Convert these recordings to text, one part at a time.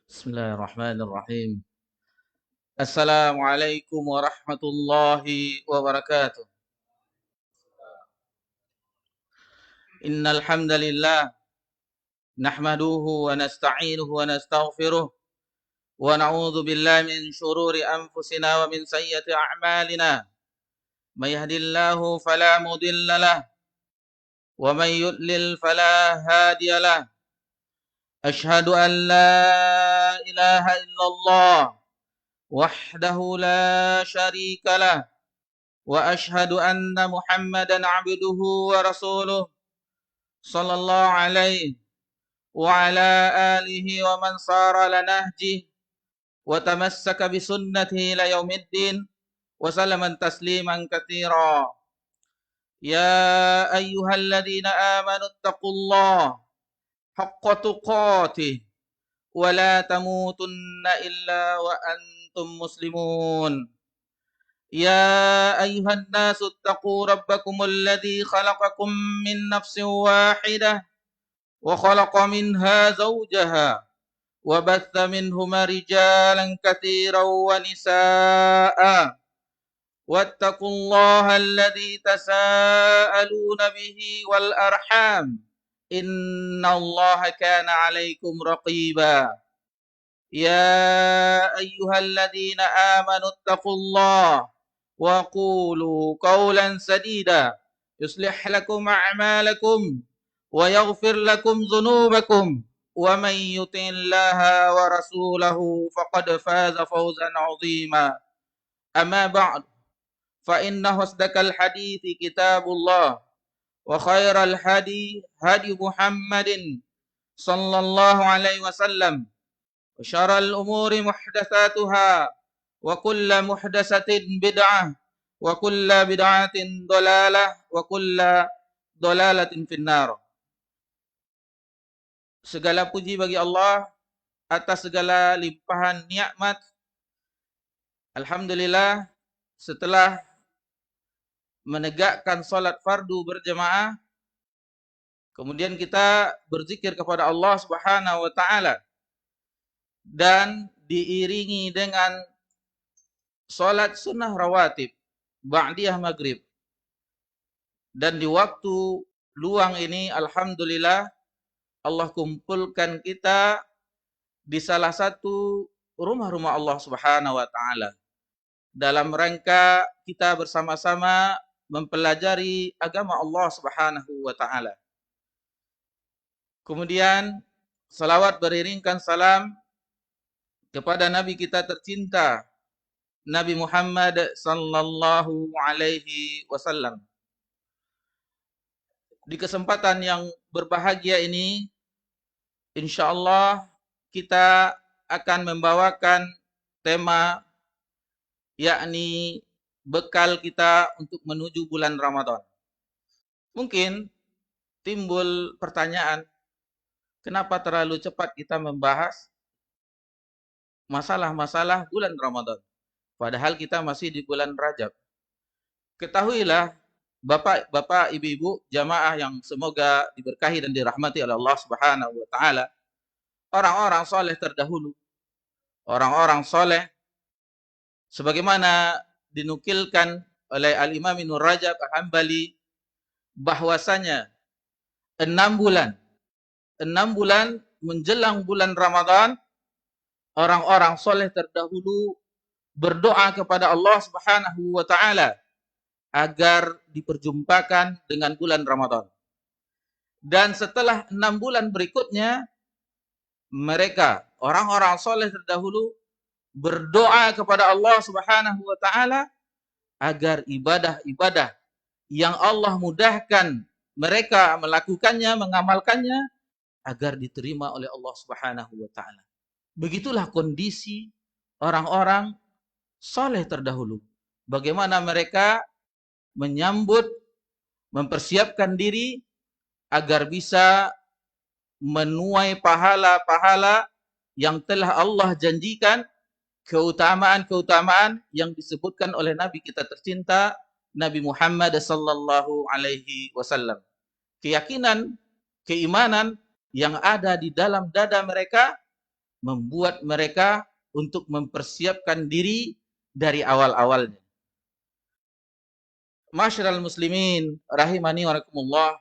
Bismillahirrahmanirrahim. Assalamualaikum warahmatullahi wabarakatuh. Innal hamdalillah nahmaduhu wa nasta'inuhu wa nastaghfiruh wa na'udzu billahi min shururi anfusina wa min sayyiati a'malina. May yahdihillahu fala mudilla lahu wa may yudlil fala hadiya lahu. Asyhadu an la ilaha illallah wahdahu la syarika lahu wa asyhadu anna Muhammadan abduhu wa rasuluh sallallahu alaihi wa ala alihi wa man sara ala nahjih wa tamassaka bi sunnatihi ila yaumiddin wa sallaman tasliman katsira. Ya ayyuhalladzina amanu taqullaha haqqa tuqatih wa la tamutunna illa wa antum muslimun. يا أيها الناس اتقوا ربكم الذي خلقكم من نفس واحدة وخلق منها زوجها وبث منهما رجالا كثيرا ونساء واتقوا الله الذي تساءلون به والأرحام إن الله كان عليكم رقيبا. يا أيها الذين آمنوا اتقوا الله وقولوا قولا سديدا يصلح لكم أعمالكم ويغفر لكم ذنوبكم ومن يطع الله ورسوله فقد فاز فوزا عظيما. أما بعد فإن أصدق الحديث كتاب الله وخير الهدي هدي محمد صلى الله عليه وسلم وشر الأمور محدثاتها وكل محدثة بدعة وكل بدعة ضلالة وكل ضلالة في النار. Segala puji bagi Allah atas segala limpahan nikmat. Alhamdulillah, setelah menegakkan salat fardu berjamaah, kemudian kita berzikir kepada Allah Subhanahu wa taala dan diiringi dengan salat sunnah rawatib ba'diyah maghrib. Dan di waktu luang ini alhamdulillah Allah kumpulkan kita di salah satu rumah-rumah Allah Subhanahu wa taala dalam rangka kita bersama-sama mempelajari agama Allah Subhanahu wa taala. Kemudian salawat beriringkan salam kepada Nabi kita tercinta Nabi Muhammad sallallahu alaihi wasallam. Di kesempatan yang berbahagia ini, insyaallah kita akan membawakan tema yakni bekal kita untuk menuju bulan Ramadan. Mungkin timbul pertanyaan, kenapa terlalu cepat kita membahas masalah-masalah bulan Ramadan? Padahal kita masih di bulan Rajab. Ketahuilah Bapak, Ibu-ibu, jamaah yang semoga diberkahi dan dirahmati oleh Allah Subhanahu wa taala. Orang-orang soleh terdahulu, orang-orang soleh sebagaimana dinukilkan oleh Al-Imam Ibnu Rajab Al-Hambali bahwasanya 6 bulan menjelang bulan Ramadan, orang-orang soleh terdahulu berdoa kepada Allah Subhanahu wa taala agar diperjumpakan dengan bulan Ramadan. Dan setelah 6 bulan berikutnya, mereka orang-orang soleh terdahulu berdoa kepada Allah Subhanahu wa taala agar ibadah-ibadah yang Allah mudahkan mereka melakukannya, mengamalkannya agar diterima oleh Allah Subhanahu wa taala. Begitulah kondisi orang-orang soleh terdahulu. Bagaimana mereka menyambut, mempersiapkan diri agar bisa menuai pahala-pahala yang telah Allah janjikan, keutamaan-keutamaan yang disebutkan oleh Nabi kita tercinta, Nabi Muhammad sallallahu alaihi wasallam. Keyakinan, keimanan yang ada di dalam dada mereka membuat mereka untuk mempersiapkan diri dari awal-awalnya. Masyiral muslimin rahimani wa rahimakumullah,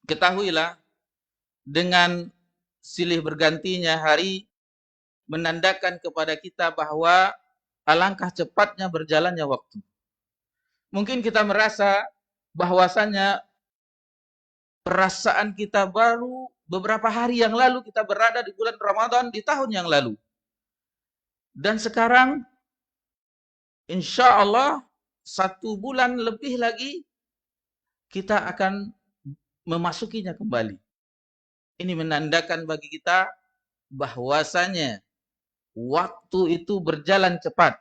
ketahuilah dengan silih bergantinya hari menandakan kepada kita bahwa alangkah cepatnya berjalannya waktu. Mungkin kita merasa bahwasannya perasaan kita baru beberapa hari yang lalu kita berada di bulan Ramadan di tahun yang lalu. Dan sekarang insya Allah 1 bulan lebih lagi kita akan memasukinya kembali. Ini menandakan bagi kita bahwasanya waktu itu berjalan cepat.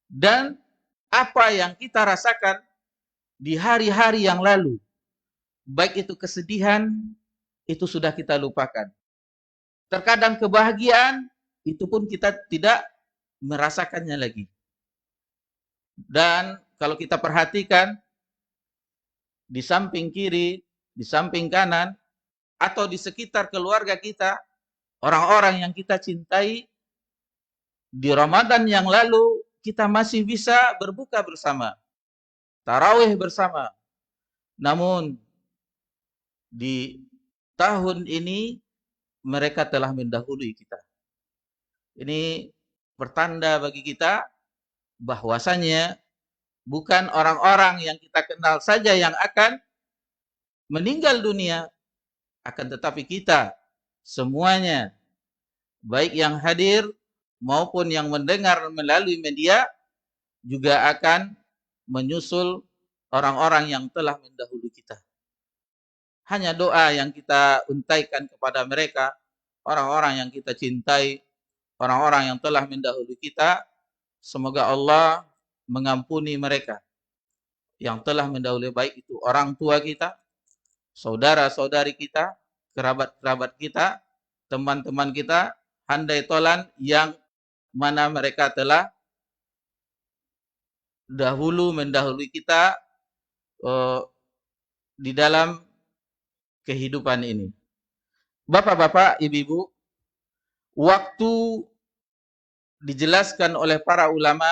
Dan apa yang kita rasakan di hari-hari yang lalu, baik itu kesedihan, itu sudah kita lupakan. Terkadang kebahagiaan, itu pun kita tidak merasakannya lagi. Dan kalau kita perhatikan, di samping kiri, di samping kanan, atau di sekitar keluarga kita, orang-orang yang kita cintai, di Ramadan yang lalu, kita masih bisa berbuka bersama, tarawih bersama. Namun, di tahun ini, mereka telah mendahului kita. Ini pertanda bagi kita, bahwasanya bukan orang-orang yang kita kenal saja yang akan meninggal dunia, akan tetapi kita semuanya, baik yang hadir maupun yang mendengar melalui media, juga akan menyusul orang-orang yang telah mendahului kita. Hanya doa yang kita untaikan kepada mereka, orang-orang yang kita cintai, orang-orang yang telah mendahului kita, semoga Allah mengampuni mereka yang telah mendahului, baik itu orang tua kita, saudara-saudari kita, kerabat-kerabat kita, teman-teman kita, handai tolan yang mana mereka telah dahulu mendahului kita di dalam kehidupan ini. Bapak-bapak, ibu-ibu, waktu dijelaskan oleh para ulama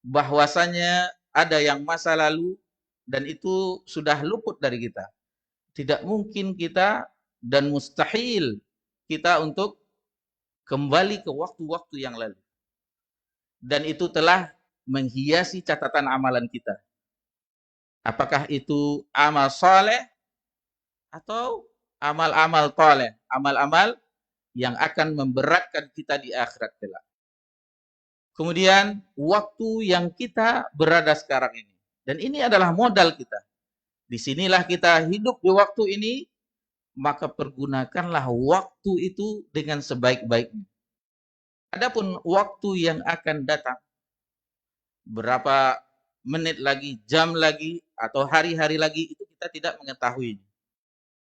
bahwasanya ada yang masa lalu dan itu sudah luput dari kita. Tidak mungkin kita dan mustahil kita untuk kembali ke waktu-waktu yang lalu. Dan itu telah menghiasi catatan amalan kita. Apakah itu amal soleh atau amal-amal toleh, amal-amal yang akan memberatkan kita di akhirat kelak. Kemudian waktu yang kita berada sekarang ini. Dan ini adalah modal kita. Disinilah kita hidup di waktu ini, maka pergunakanlah waktu itu dengan sebaik-baiknya. Adapun waktu yang akan datang, berapa menit lagi, jam lagi, atau hari-hari lagi, itu kita tidak mengetahui.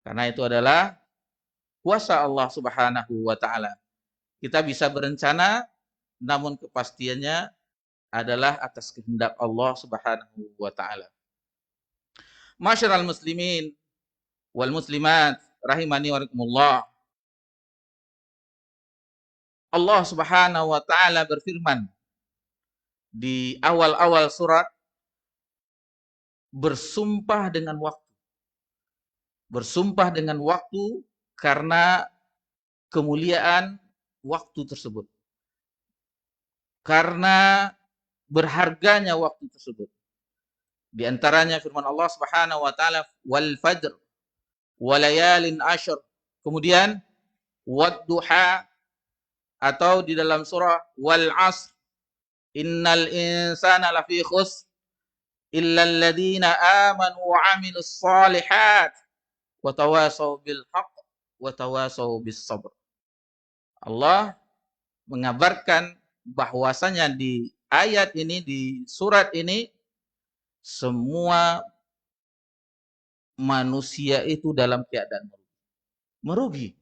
Karena itu adalah kuasa Allah Subhanahu wa Ta'ala. Kita bisa berencana, namun kepastiannya adalah atas kehendak Allah Subhanahu wa Ta'ala. Masyiral muslimin wal muslimat rahimani wa rahimakumullah. Allah Subhanahu wa Ta'ala berfirman di awal-awal surat, bersumpah dengan waktu. Bersumpah dengan waktu karena kemuliaan waktu tersebut. Karena berharganya waktu tersebut. Di antaranya firman Allah Subhanahu wa Ta'ala, wal fajr wa layalin ashr. Kemudian wadduha, atau di dalam surah wal asr, innal insana lafi khusr illa alladhina amanu wa amilus solihat wa tawasaw bil haqq wa tawasaw bis sabr. Allah mengabarkan bahwasanya di ayat ini, di surat ini, semua manusia itu dalam keadaan merugi.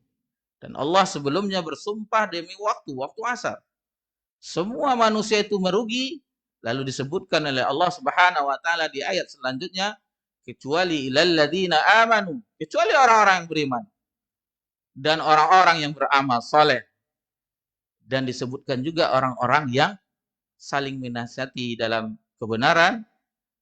Dan Allah sebelumnya bersumpah demi waktu asar. Semua manusia itu merugi, lalu disebutkan oleh Allah Subhanahu wa Ta'ala di ayat selanjutnya, kecuali ilal ladzina amanu, kecuali orang-orang yang beriman. dan orang-orang yang beramal soleh. Dan disebutkan juga orang-orang yang saling menasihati dalam kebenaran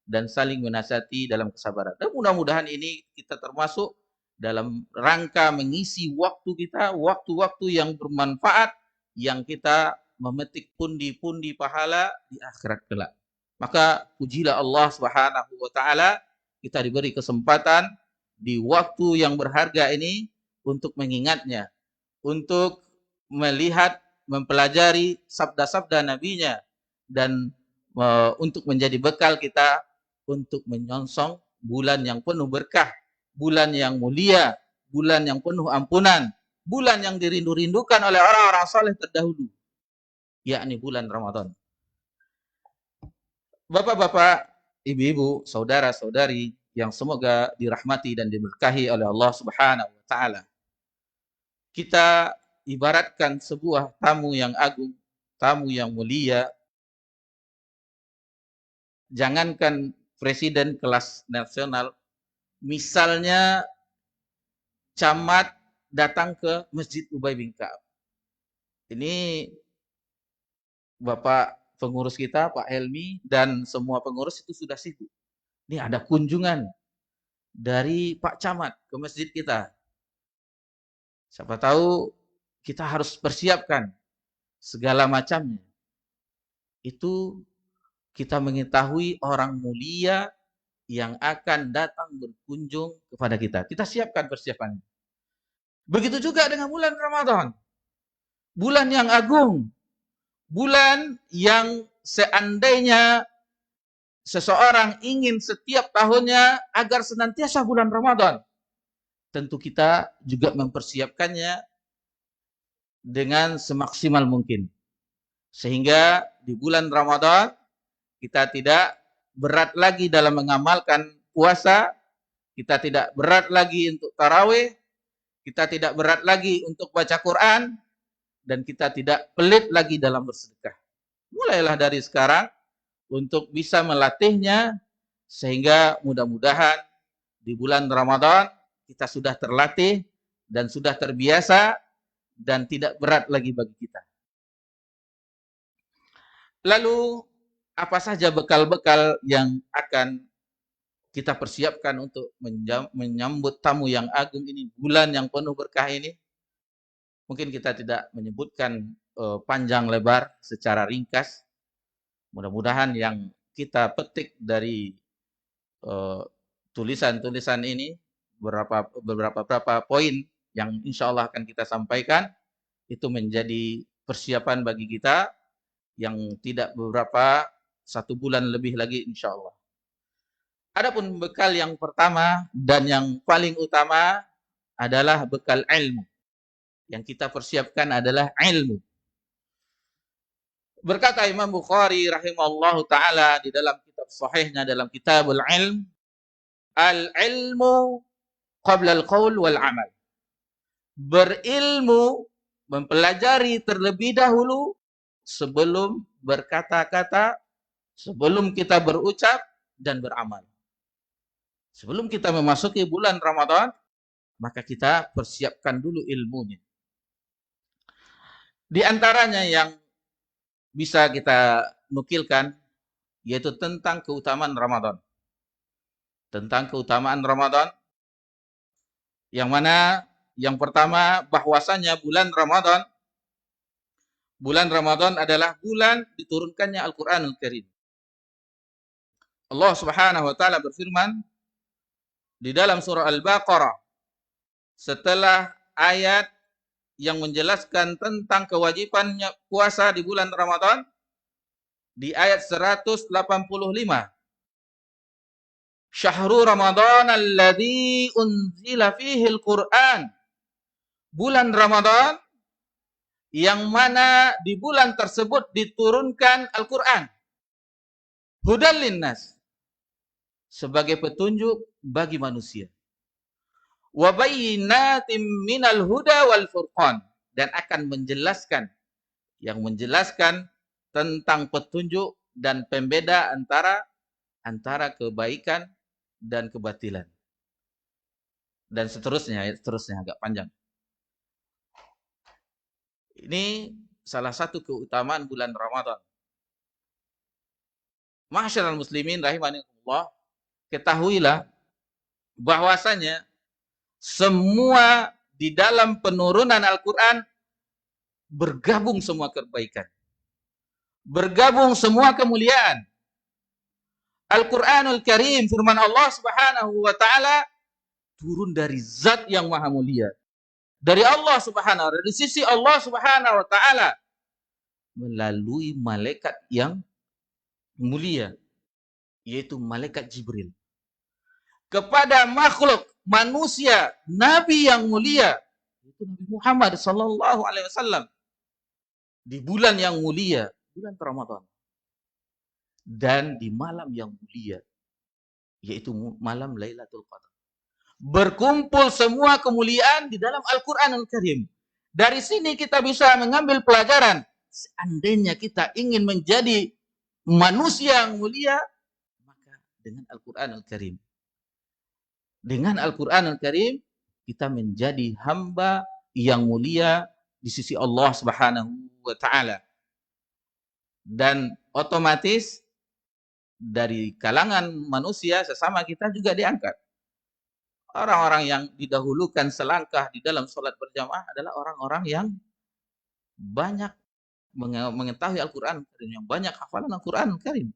dan saling menasihati dalam kesabaran. Dan mudah-mudahan ini kita termasuk dalam rangka mengisi waktu kita, waktu-waktu yang bermanfaat, yang kita memetik pundi-pundi pahala di akhirat kelak. Maka pujilah Allah Subhanahu wa taala, kita diberi kesempatan di waktu yang berharga ini untuk mengingatnya, untuk melihat, mempelajari sabda-sabda nabinya, dan untuk menjadi bekal kita untuk menyongsong bulan yang penuh berkah, bulan yang mulia, bulan yang penuh ampunan, bulan yang dirindu-rindukan oleh orang-orang saleh terdahulu, yakni bulan Ramadan. Bapak-bapak, ibu-ibu, saudara-saudari yang semoga dirahmati dan diberkahi oleh Allah Subhanahu wa taala. Kita ibaratkan sebuah tamu yang agung, tamu yang mulia. Jangankan presiden kelas nasional, misalnya camat datang ke Masjid Ubay bin Ka'ab. Ini Bapak pengurus kita, Pak Helmi, dan semua pengurus itu sudah sibuk. Ini ada kunjungan dari Pak Camat ke masjid kita. Siapa tahu kita harus persiapkan segala macamnya. Itu kita mengetahui orang mulia yang akan datang berkunjung kepada kita. Kita siapkan persiapannya. Begitu juga dengan bulan Ramadan. Bulan yang agung. Bulan yang seandainya seseorang ingin setiap tahunnya agar senantiasa bulan Ramadan, tentu kita juga mempersiapkannya dengan semaksimal mungkin. Sehingga di bulan Ramadan kita tidak berat lagi dalam mengamalkan puasa, kita tidak berat lagi untuk tarawih, kita tidak berat lagi untuk baca Quran, dan kita tidak pelit lagi dalam bersedekah. Mulailah dari sekarang untuk bisa melatihnya, sehingga mudah-mudahan di bulan Ramadan kita sudah terlatih dan sudah terbiasa dan tidak berat lagi bagi kita. Lalu apa saja bekal-bekal yang akan kita persiapkan untuk menyambut tamu yang agung ini, bulan yang penuh berkah ini? Mungkin kita tidak menyebutkan panjang lebar, secara ringkas. Mudah-mudahan yang kita petik dari tulisan-tulisan ini, beberapa poin yang insya Allah akan kita sampaikan, itu menjadi persiapan bagi kita yang tidak beberapa, 1 bulan lebih lagi insya Allah. Adapun bekal yang pertama dan yang paling utama adalah bekal ilmu. Yang kita persiapkan adalah ilmu. Berkata Imam Bukhari rahimahullahu ta'ala di dalam kitab sahihnya, dalam Kitabul Ilm, al-ilmu qabla al-qaul wal-amal. Berilmu, mempelajari terlebih dahulu sebelum berkata-kata, sebelum kita berucap dan beramal. Sebelum kita memasuki bulan Ramadan, maka kita persiapkan dulu ilmunya. Di antaranya yang bisa kita nukilkan, yaitu tentang keutamaan Ramadan. Tentang keutamaan Ramadan, yang mana yang pertama, bahwasanya bulan Ramadan adalah bulan diturunkannya Al-Quranul Karim. Allah Subhanahu wa taala berfirman di dalam surah Al-Baqarah, setelah ayat yang menjelaskan tentang kewajibannya puasa di bulan Ramadan, di ayat 185. Syahrul Ramadan alladzi unzila fihi al-Qur'an. Bulan Ramadan yang mana di bulan tersebut diturunkan Al-Qur'an. Hudal linnas, sebagai petunjuk bagi manusia. Wa bayyinatin minal huda wal furqan, dan akan menjelaskan tentang petunjuk dan pembeda antara kebaikan dan kebatilan. Dan seterusnya agak panjang. Ini salah satu keutamaan bulan Ramadan. Ma'asyiral muslimin rahimanillah, ketahuilah bahwasanya semua di dalam penurunan Al-Quran bergabung semua kebaikan. Bergabung semua kemuliaan. Al-Quranul Karim, firman Allah Subhanahu wa ta'ala, turun dari zat yang maha mulia. Dari Allah Subhanahu wa ta'ala, dari sisi Allah Subhanahu wa ta'ala, melalui malaikat yang mulia, yaitu malaikat Jibril. Kepada makhluk manusia, nabi yang mulia, yaitu Nabi Muhammad sallallahu alaihi wasallam, di bulan yang mulia, bulan Ramadan. Dan di malam yang mulia, yaitu malam Lailatul Qadar. Berkumpul semua kemuliaan di dalam Al-Quranul Karim. Dari sini kita bisa mengambil pelajaran. Seandainya kita ingin menjadi manusia yang mulia, maka dengan Al-Quranul Karim. Dengan Al-Quranul Karim, kita menjadi hamba yang mulia di sisi Allah Subhanahu wa ta'ala. Dan otomatis dari kalangan manusia sesama kita juga diangkat. Orang-orang yang didahulukan selangkah di dalam sholat berjamaah adalah orang-orang yang banyak mengetahui Al-Quran, yang banyak hafalan Al-Quran Karim.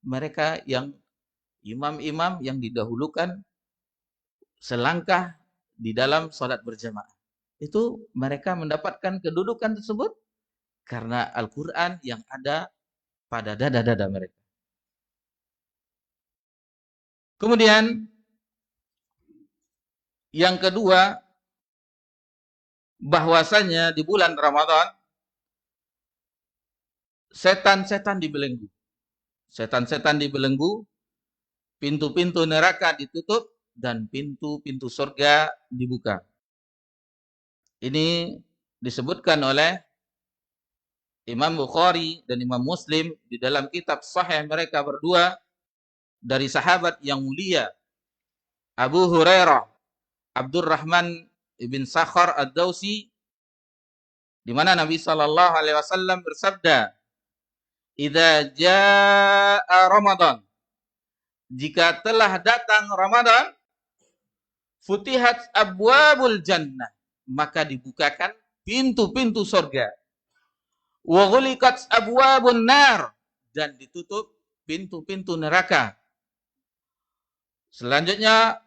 Mereka yang imam-imam yang didahulukan selangkah di dalam sholat berjamaah. Itu mereka mendapatkan kedudukan tersebut karena Al-Quran yang ada pada dada-dada mereka. Kemudian yang kedua, bahwasanya di bulan Ramadan setan-setan dibelenggu. Setan-setan dibelenggu, pintu-pintu neraka ditutup dan pintu-pintu surga dibuka. Ini disebutkan oleh Imam Bukhari dan Imam Muslim di dalam kitab sahih mereka berdua dari sahabat yang mulia Abu Hurairah Abdurrahman ibn Sakhar ad-Dawsi, di mana Nabi sallallahu alaihi wasallam bersabda, "Idza jaa Ramadan," jika telah datang Ramadan, futihat abwabul jannah, maka dibukakan pintu-pintu surga. Wa ghuliqat abwabun nar, dan ditutup pintu-pintu neraka. Selanjutnya,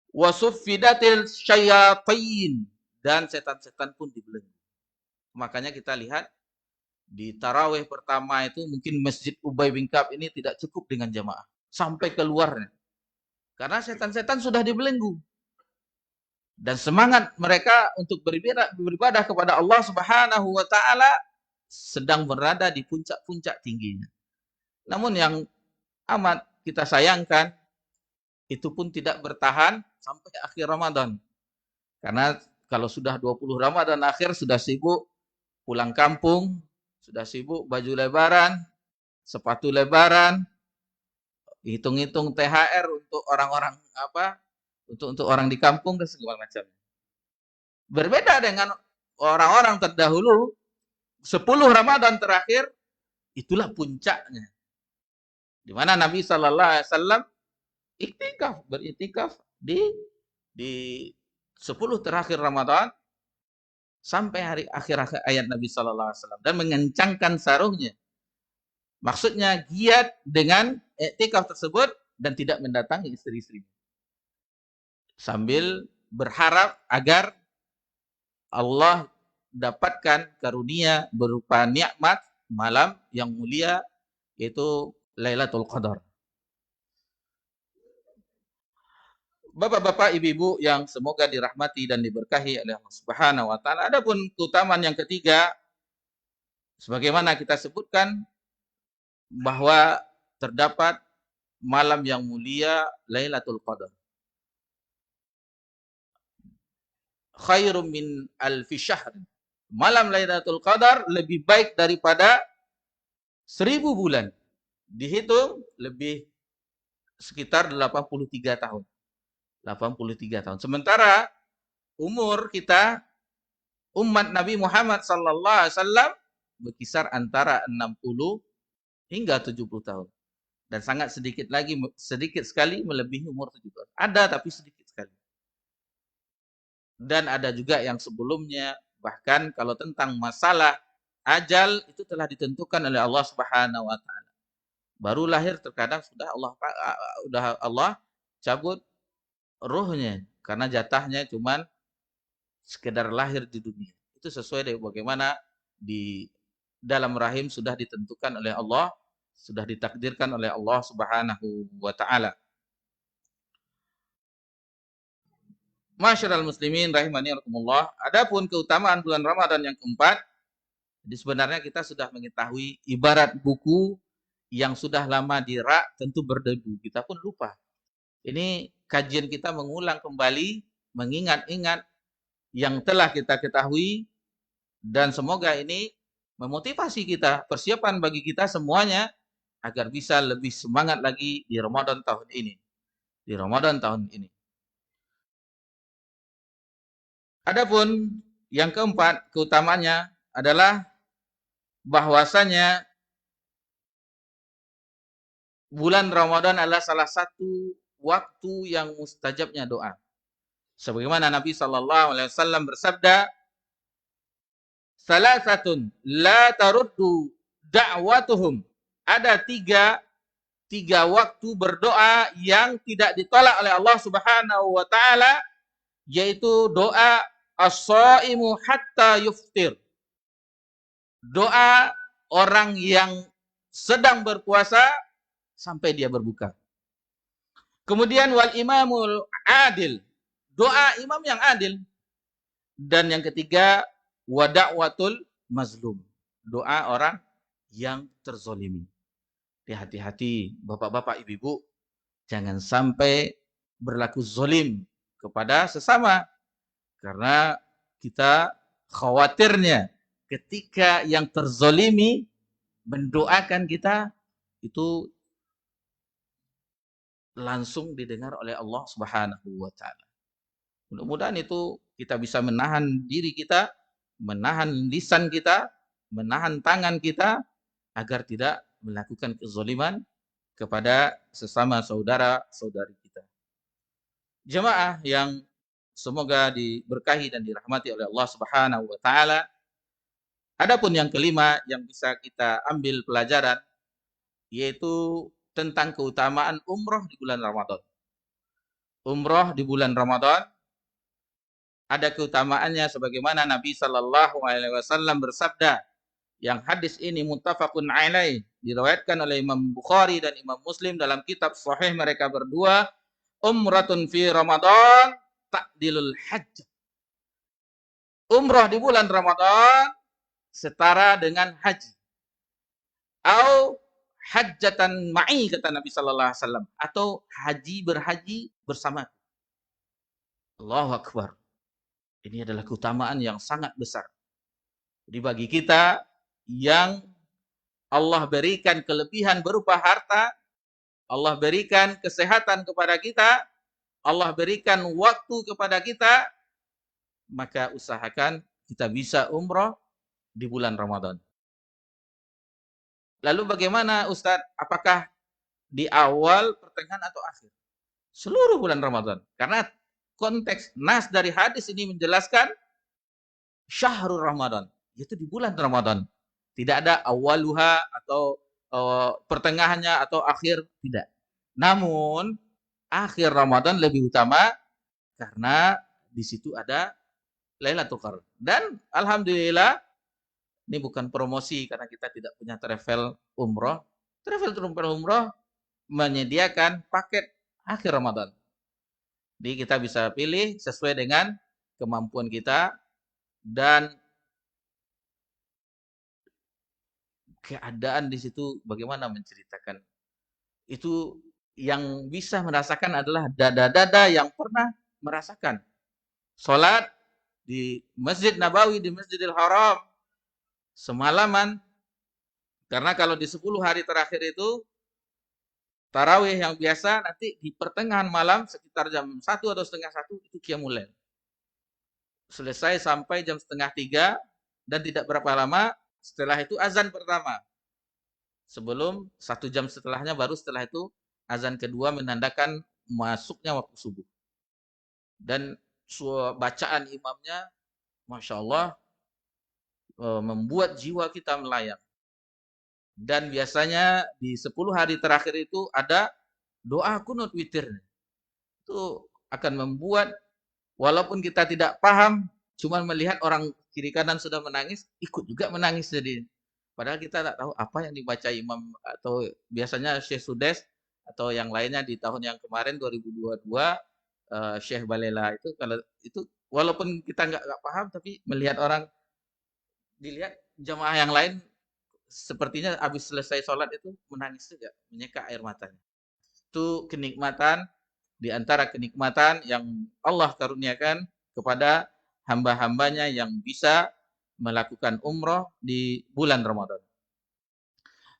wasuffidatil syayatin, dan setan-setan pun dibelenggu. Makanya kita lihat di tarawih pertama itu mungkin Masjid Ubay bin Ka'ab ini tidak cukup dengan jamaah sampai keluarnya. Karena setan-setan sudah dibelenggu. Dan semangat mereka untuk beribadah kepada Allah Subhanahu wa taala sedang berada di puncak-puncak tingginya. Namun yang amat kita sayangkan, itu pun tidak bertahan sampai akhir Ramadan. Karena kalau sudah 20 Ramadan akhir, sudah sibuk pulang kampung, sudah sibuk baju lebaran, sepatu lebaran, hitung-hitung THR untuk orang-orang untuk orang di kampung dan segala macam. Berbeda dengan orang-orang terdahulu, 10 Ramadan terakhir, itulah puncaknya. Di mana Nabi sallallahu alaihi wasallam beriktikaf di 10 terakhir Ramadan sampai hari akhir ayat Nabi sallallahu alaihi wasallam dan mengencangkan sarungnya. Maksudnya giat dengan iktikaf tersebut dan tidak mendatangi istri-istri. Sambil berharap agar Allah dapatkan karunia berupa nikmat malam yang mulia, yaitu Lailatul Qadar. Bapak-bapak, ibu-ibu yang semoga dirahmati dan diberkahi oleh Allah Subhanahu wa taala. Adapun keutamaan yang ketiga, sebagaimana kita sebutkan bahwa terdapat malam yang mulia Lailatul Qadar. Khairum min alfi syahr. Malam Lailatul Qadar lebih baik daripada 1000 bulan. Dihitung lebih sekitar 83 tahun. 83 tahun. Sementara umur kita umat Nabi Muhammad sallallahu alaihi wasallam berkisar antara 60 hingga 70 tahun. Dan sangat sedikit sekali melebihi umur 70 tahun. Ada tapi sedikit sekali. Dan ada juga yang sebelumnya, bahkan kalau tentang masalah ajal itu telah ditentukan oleh Allah Subhanahu wa taala. Baru lahir terkadang sudah Allah cabut ruhnya karena jatahnya cuman sekedar lahir di dunia. Itu sesuai dengan bagaimana di dalam rahim sudah ditentukan oleh Allah, sudah ditakdirkan oleh Allah Subhanahu wa taala. Masyarul muslimin rahimani rahimakumullah. Adapun keutamaan bulan Ramadan yang keempat, jadi sebenarnya kita sudah mengetahui ibarat buku yang sudah lama dirak tentu berdebu. Kita pun lupa. Ini kajian kita mengulang kembali, mengingat-ingat yang telah kita ketahui, dan semoga ini memotivasi kita, persiapan bagi kita semuanya agar bisa lebih semangat lagi di Ramadan tahun ini. Di Ramadan tahun ini. Adapun yang keempat, keutamanya adalah bahwasanya bulan Ramadan adalah salah satu waktu yang mustajabnya doa. Sebagaimana Nabi SAW bersabda, "Salasatun la taruddu da'watuhum." Ada tiga waktu berdoa yang tidak ditolak oleh Allah Subhanahu wa taala, yaitu doa as-shaimu hatta yuftir. Doa orang yang sedang berpuasa sampai dia berbuka. Kemudian wal imamul adil. Doa imam yang adil. Dan yang ketiga wa da'watul mazlum. Doa orang yang terzolimi. Hati-hati bapak-bapak, ibu-ibu, jangan sampai berlaku zolim kepada sesama. Karena kita khawatirnya ketika yang terzolimi mendoakan kita, itu langsung didengar oleh Allah Subhanahu wa taala. Mudah-mudahan itu kita bisa menahan diri kita, menahan lisan kita, menahan tangan kita agar tidak melakukan kezaliman kepada sesama saudara-saudari kita. Jemaah yang semoga diberkahi dan dirahmati oleh Allah Subhanahu wa taala. Adapun yang kelima yang bisa kita ambil pelajaran, yaitu tentang keutamaan umroh di bulan Ramadan. Umroh di bulan Ramadan ada keutamaannya sebagaimana Nabi sallallahu alaihi wasallam bersabda, yang hadis ini muttafaqun alaih, diriwayatkan oleh Imam Bukhari dan Imam Muslim dalam kitab sahih mereka berdua, umratun fi Ramadan ta'dilul hajj. Umrah di bulan Ramadan setara dengan haji. Au hajjatan ma'i, kata Nabi sallallahu alaihi wasallam, atau berhaji bersama. Allahu akbar. Ini adalah keutamaan yang sangat besar. Jadi bagi kita yang Allah berikan kelebihan berupa harta, Allah berikan kesehatan kepada kita, Allah berikan waktu kepada kita, maka usahakan kita bisa umrah di bulan Ramadan. Lalu bagaimana Ustadz? Apakah di awal, pertengahan, atau akhir? Seluruh bulan Ramadan. Karena konteks nas dari hadis ini menjelaskan syahrul Ramadan, yaitu di bulan Ramadan. Tidak ada awaluha atau pertengahannya atau akhir, tidak. Namun akhir Ramadan lebih utama karena di situ ada Lailatul Qadar. Dan alhamdulillah, ini bukan promosi karena kita tidak punya travel umroh. Travel umroh menyediakan paket akhir Ramadan. Jadi kita bisa pilih sesuai dengan kemampuan kita dan keadaan di situ bagaimana menceritakan. Itu yang bisa merasakan adalah dada-dada yang pernah merasakan salat di Masjid Nabawi, di Masjidil Haram semalaman. Karena kalau di 10 hari terakhir itu tarawih yang biasa, nanti di pertengahan malam sekitar jam 1 atau setengah 1 itu qiyamul lail. selesai sampai jam 2:30 dan tidak berapa lama setelah itu azan pertama. Sebelum 1 jam setelahnya baru setelah itu azan kedua menandakan masuknya waktu subuh. Dan bacaan imamnya Masya Allah membuat jiwa kita melayang. Dan biasanya di 10 hari terakhir itu ada doa kunut witir. Itu akan membuat walaupun kita tidak paham, cuma melihat orang kiri kanan sudah menangis, ikut juga menangis jadi. Padahal kita tak tahu apa yang dibaca imam atau biasanya Syekh Sudes atau yang lainnya di tahun yang kemarin 2022 Syekh Balela itu kalau itu walaupun kita nggak paham tapi melihat orang dilihat jamaah yang lain sepertinya habis selesai sholat itu menangis juga, menyeka air matanya. Itu kenikmatan di antara kenikmatan yang Allah karuniakan kepada hamba-hambanya yang bisa melakukan umroh di bulan Ramadan.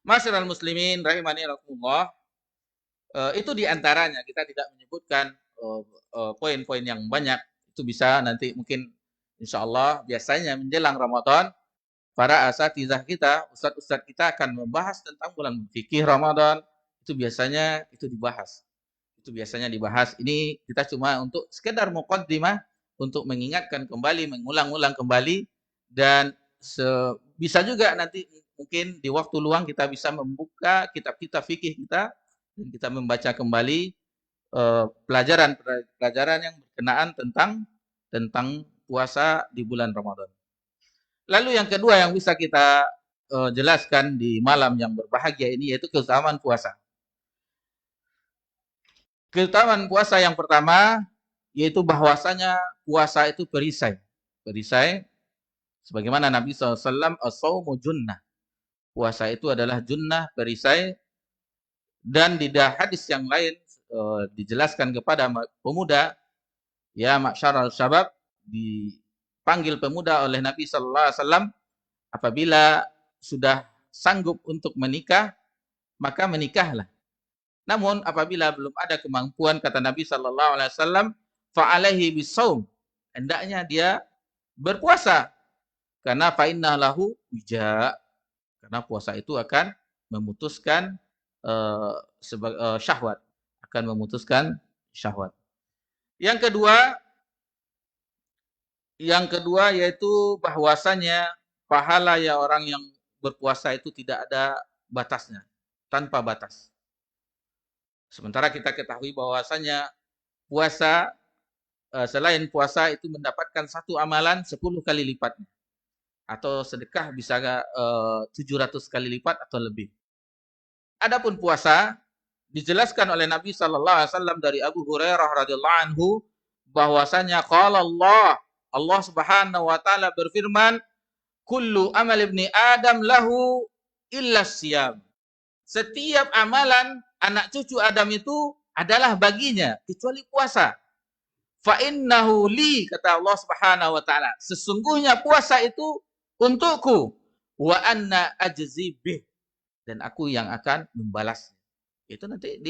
Masyarul muslimin rahimani rahimakumullah, itu di antaranya, kita tidak menyebutkan poin-poin yang banyak. Itu bisa nanti mungkin insya Allah biasanya menjelang Ramadan para asatizah kita, ustadz-ustadz kita akan membahas tentang bulan fikih Ramadan. Itu biasanya itu dibahas. Itu biasanya dibahas. Ini kita cuma untuk sekedar muqaddimah untuk mengingatkan kembali, mengulang-ulang kembali, dan bisa juga nanti mungkin di waktu luang kita bisa membuka kitab-kitab fikih kita dan kita membaca kembali pelajaran-pelajaran yang berkenaan tentang puasa di bulan Ramadan. Lalu yang kedua yang bisa kita jelaskan di malam yang berbahagia ini yaitu keutamaan puasa. Keutamaan puasa yang pertama yaitu bahwasanya puasa itu perisai. Perisai sebagaimana Nabi SAW, as-shaumu junnah. Puasa itu adalah junnah, perisai. Dan di hadis yang lain dijelaskan kepada pemuda, ya ma'syaral syabab, dipanggil pemuda oleh Nabi SAW, apabila sudah sanggup untuk menikah, maka menikahlah. Namun apabila belum ada kemampuan, kata Nabi SAW, fa'alaihi bisawm, hendaknya dia berpuasa. Karena fa'inna lahu wija, karena puasa itu akan memutuskan syahwat, akan memutuskan syahwat. Yang kedua yaitu bahwasanya pahala ya orang yang berpuasa itu tidak ada batasnya, tanpa batas. Sementara kita ketahui bahwasanya puasa, selain puasa itu mendapatkan satu amalan 10 kali lipatnya. Atau sedekah bisa 700 kali lipat atau lebih. Adapun puasa dijelaskan oleh Nabi SAW dari Abu Hurairah radhiyallahu anhu bahwasanya qala Allah Subhanahu wa taala berfirman, kullu amal ibni Adam lahu illa siyam. Setiap amalan anak cucu Adam itu adalah baginya kecuali puasa. Fa innahu li, kata Allah Subhanahu wa taala, sesungguhnya puasa itu untukku, wa anna ajzi bih, dan aku yang akan membalasnya. Itu nanti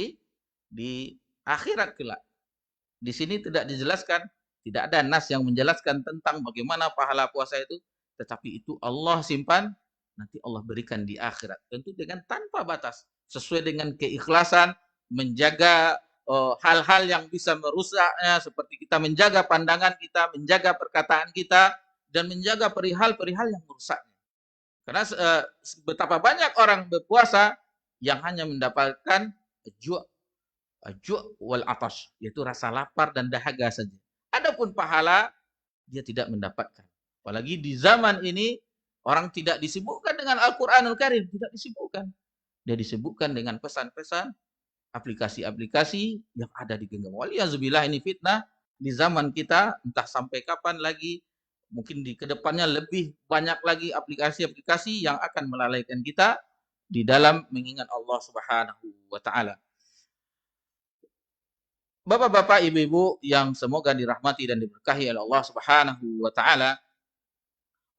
di akhirat kelak. Di sini tidak dijelaskan, tidak ada nas yang menjelaskan tentang bagaimana pahala puasa itu, tetapi itu Allah simpan, nanti Allah berikan di akhirat. Tentu dengan tanpa batas, sesuai dengan keikhlasan, menjaga hal-hal yang bisa merusaknya, seperti kita menjaga pandangan kita, menjaga perkataan kita, dan menjaga perihal-perihal yang merusaknya. Karena betapa banyak orang berpuasa yang hanya mendapatkan ju' wal atash, yaitu rasa lapar dan dahaga saja. Adapun pahala dia tidak mendapatkan. Apalagi di zaman ini orang tidak disibukkan dengan Al-Qur'anul Karim, tidak disibukkan. Dia disibukkan dengan pesan-pesan, aplikasi-aplikasi yang ada di genggam. Waliyazubillah, ini fitnah di zaman kita, entah sampai kapan lagi, mungkin di kedepannya lebih banyak lagi aplikasi-aplikasi yang akan melalaikan kita di dalam mengingat Allah Subhanahu wa taala. Bapak-bapak, ibu-ibu yang semoga dirahmati dan diberkahi oleh Allah Subhanahu wa taala,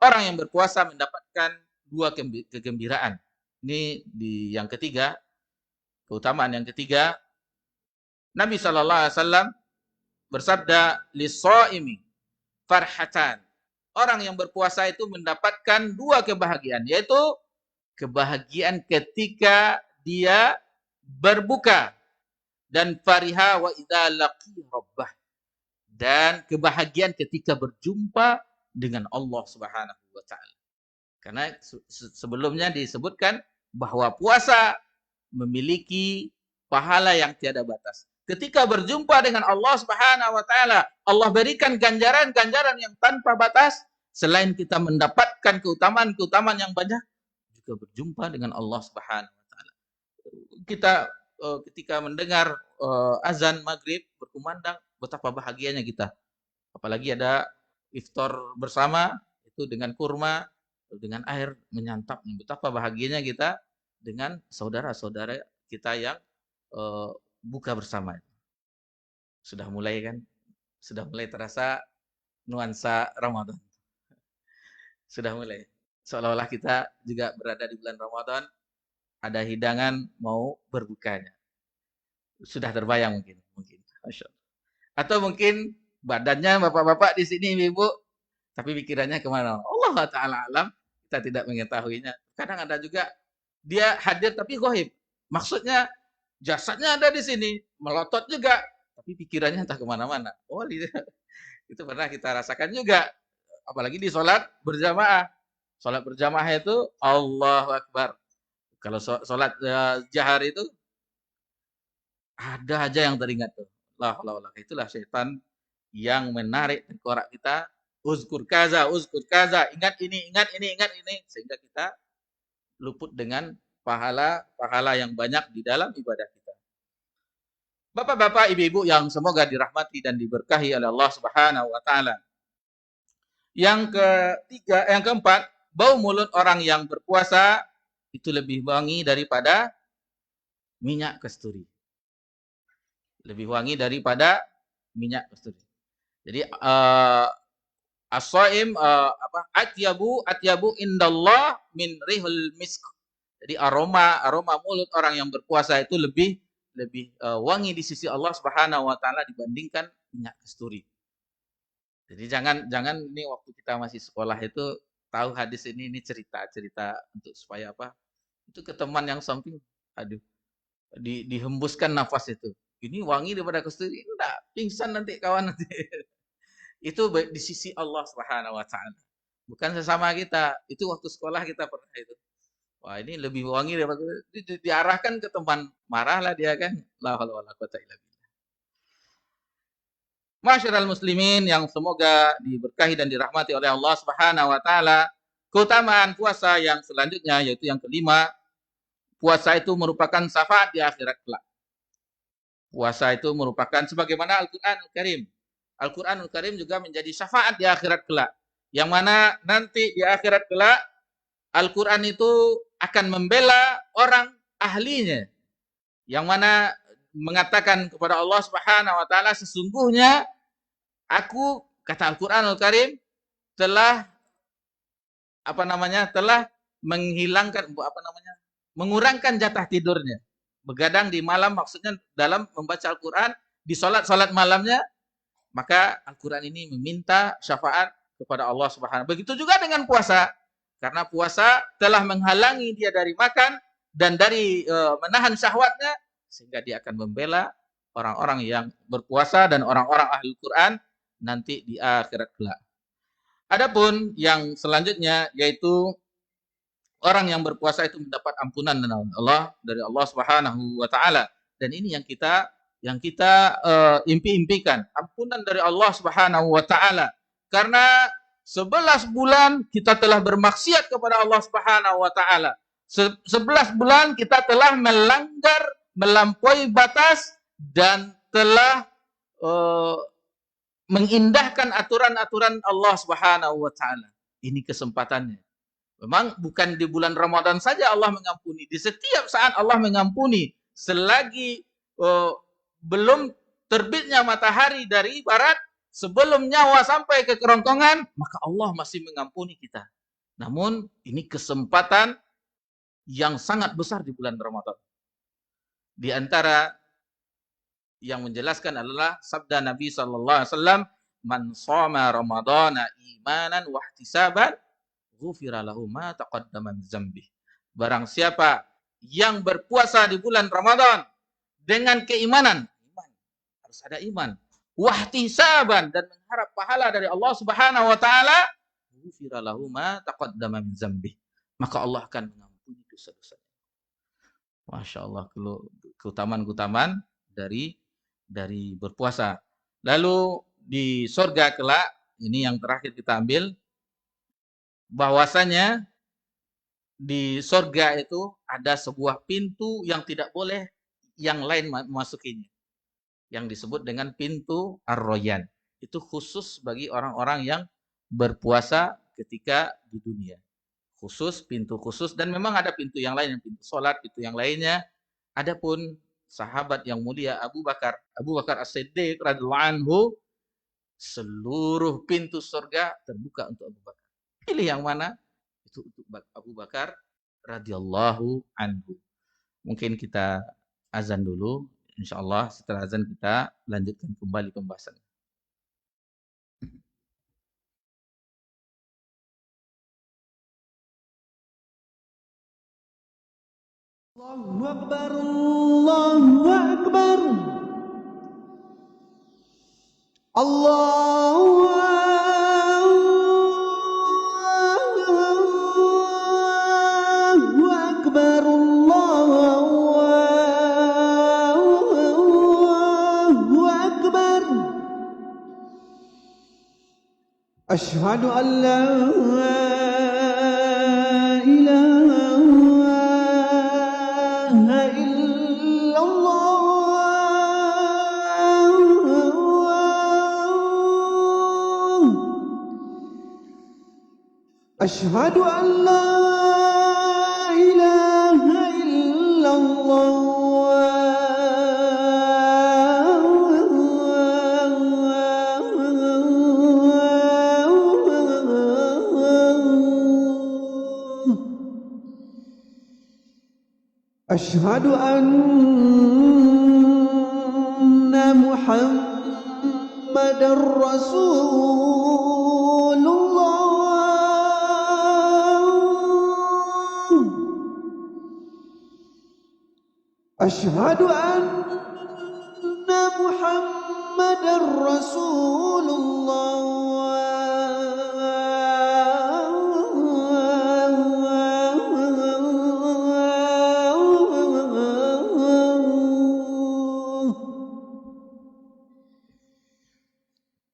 orang yang berpuasa mendapatkan 2 kegembiraan. Ini di yang ketiga, keutamaan yang ketiga. Nabi sallallahu alaihi wasallam bersabda, "Lis-shaimi farhatan. Orang yang berpuasa itu mendapatkan dua kebahagiaan, yaitu kebahagiaan ketika dia berbuka, dan fariha wa idza laqi rabbah, dan kebahagiaan ketika berjumpa dengan Allah Subhanahu wa taala. Karena sebelumnya disebutkan bahwa puasa memiliki pahala yang tiada batas. Ketika berjumpa dengan Allah Subhanahu wa taala, Allah berikan ganjaran-ganjaran yang tanpa batas. Selain kita mendapatkan keutamaan-keutamaan yang banyak, juga berjumpa dengan Allah Subhanahu wa taala. Kita ketika mendengar azan maghrib berkumandang, betapa bahagianya kita. Apalagi ada iftar bersama, itu dengan kurma, dengan air menyantapnya. Betapa bahagianya kita dengan saudara-saudara kita yang buka bersama. Sudah mulai kan? Sudah mulai terasa nuansa Ramadan. Sudah mulai. Seolah-olah kita juga berada di bulan Ramadan, ada hidangan mau berbukanya. Sudah terbayang mungkin. Masya Allah. Atau mungkin badannya bapak-bapak di sini, ibu, tapi pikirannya kemana? Allah Ta'ala alam, kita tidak mengetahuinya. Kadang ada juga dia hadir tapi ghaib. Maksudnya jasadnya ada di sini, melotot juga, tapi pikirannya entah kemana-mana. Oh, itu pernah kita rasakan juga. Apalagi di sholat berjamaah. Sholat berjamaah itu Allahu Akbar. Kalau sholat jahar itu ada aja yang teringat tuh. Allah. Itulah setan yang menarik tengkorak kita. Uzkur kaza, ingat ini, sehingga kita luput dengan pahala yang banyak di dalam ibadah kita. Bapak-bapak, ibu-ibu yang semoga dirahmati dan diberkahi oleh Allah Subhanahu wa taala. Yang keempat, bau mulut orang yang berpuasa itu lebih wangi daripada minyak kasturi. Lebih wangi daripada minyak kasturi. Jadi as-shaim atyabu indallah min rihul misk. Jadi aroma mulut orang yang berpuasa itu lebih wangi di sisi Allah Subhanahu wa taala dibandingkan minyak kasturi. Jadi jangan ini waktu kita masih sekolah itu tahu hadis ini cerita untuk supaya apa? Itu ke teman yang samping, aduh, dihembuskan nafas itu. Ini wangi daripada kasturi. Enggak, pingsan nanti kawan nanti. Itu di sisi Allah Subhanahu wa taala. Bukan sesama kita. Itu waktu sekolah kita pernah itu. Wah, ini lebih wangi daripada diarahkan ke teman, marahlah dia kan. La haula wala quwata illa billah. Masyarul muslimin yang semoga diberkahi dan dirahmati oleh Allah Subhanahu wa taala. Keutamaan puasa yang selanjutnya yaitu yang kelima, puasa itu merupakan syafaat di akhirat kelak. Puasa itu merupakan sebagaimana Al-Qur'anul Karim. Al-Qur'anul Karim juga menjadi syafaat di akhirat kelak. Yang mana nanti di akhirat kelak Al-Qur'an itu akan membela orang ahlinya. Yang mana mengatakan kepada Allah Subhanahu wa taala, sesungguhnya aku, kata Al-Qur'anul Karim, telah mengurangkan jatah tidurnya. Begadang di malam maksudnya dalam membaca Al-Qur'an, di salat malamnya, maka Al-Qur'an ini meminta syafaat kepada Allah Subhanahu. Begitu juga dengan puasa. Karena puasa telah menghalangi dia dari makan dan dari menahan syahwatnya, sehingga dia akan membela orang-orang yang berpuasa dan orang-orang ahli Quran nanti di akhirat kelak. Adapun yang selanjutnya yaitu orang yang berpuasa itu mendapat ampunan dari Allah Subhanahu wa taala. Dan ini yang kita impi-impikan, ampunan dari Allah Subhanahu wa taala. Karena 11 bulan kita telah bermaksiat kepada Allah Subhanahu wa taala. 11 bulan kita telah melanggar, melampaui batas dan telah mengindahkan aturan-aturan Allah Subhanahu wa taala. Ini kesempatannya. Memang bukan di bulan Ramadan saja Allah mengampuni. Di setiap saat Allah mengampuni. Selagi belum terbitnya matahari dari barat, sebelum nyawa sampai ke kerongkongan, maka Allah masih mengampuni kita. Namun ini kesempatan yang sangat besar di bulan Ramadan. Di antara yang menjelaskan adalah sabda Nabi sallallahu alaihi wasallam, Man shoma ramadhana imanan wa ihtisaban ghufira lahu ma taqaddama min dzambih. Barang siapa yang berpuasa di bulan Ramadan dengan keimanan, iman, harus ada iman, wahtisaban, dan mengharap pahala dari Allah Subhanahu wa taala, ghufira lahu ma taqaddama min dzambih. Maka Allah akan mengampuni dosa-dosanya. Masya Allah, keutamaan-keutamaan dari berpuasa. Lalu di surga kelak, ini yang terakhir kita ambil, bahwasanya di surga itu ada sebuah pintu yang tidak boleh yang lain memasukinya, yang disebut dengan pintu Ar-Rayyan. Itu khusus bagi orang-orang yang berpuasa ketika di dunia. Khusus, pintu khusus, dan memang ada pintu yang lain, pintu sholat, pintu yang lainnya. Adapun sahabat yang mulia Abu Bakar As-Siddiq radhiyallahu anhu, seluruh pintu surga terbuka untuk Abu Bakar. Pilih yang mana? Itu untuk Abu Bakar radhiyallahu anhu. Mungkin kita azan dulu. Insyaallah setelah azan kita lanjutkan kembali pembahasan. Allahu Akbar, Allahu Akbar, Allahu Akbar, Allahu Akbar. Asyhadu an la أشهد أن لا إله إلا الله أشهد أن محمد رسول الله أشهد أن محمد رسول الله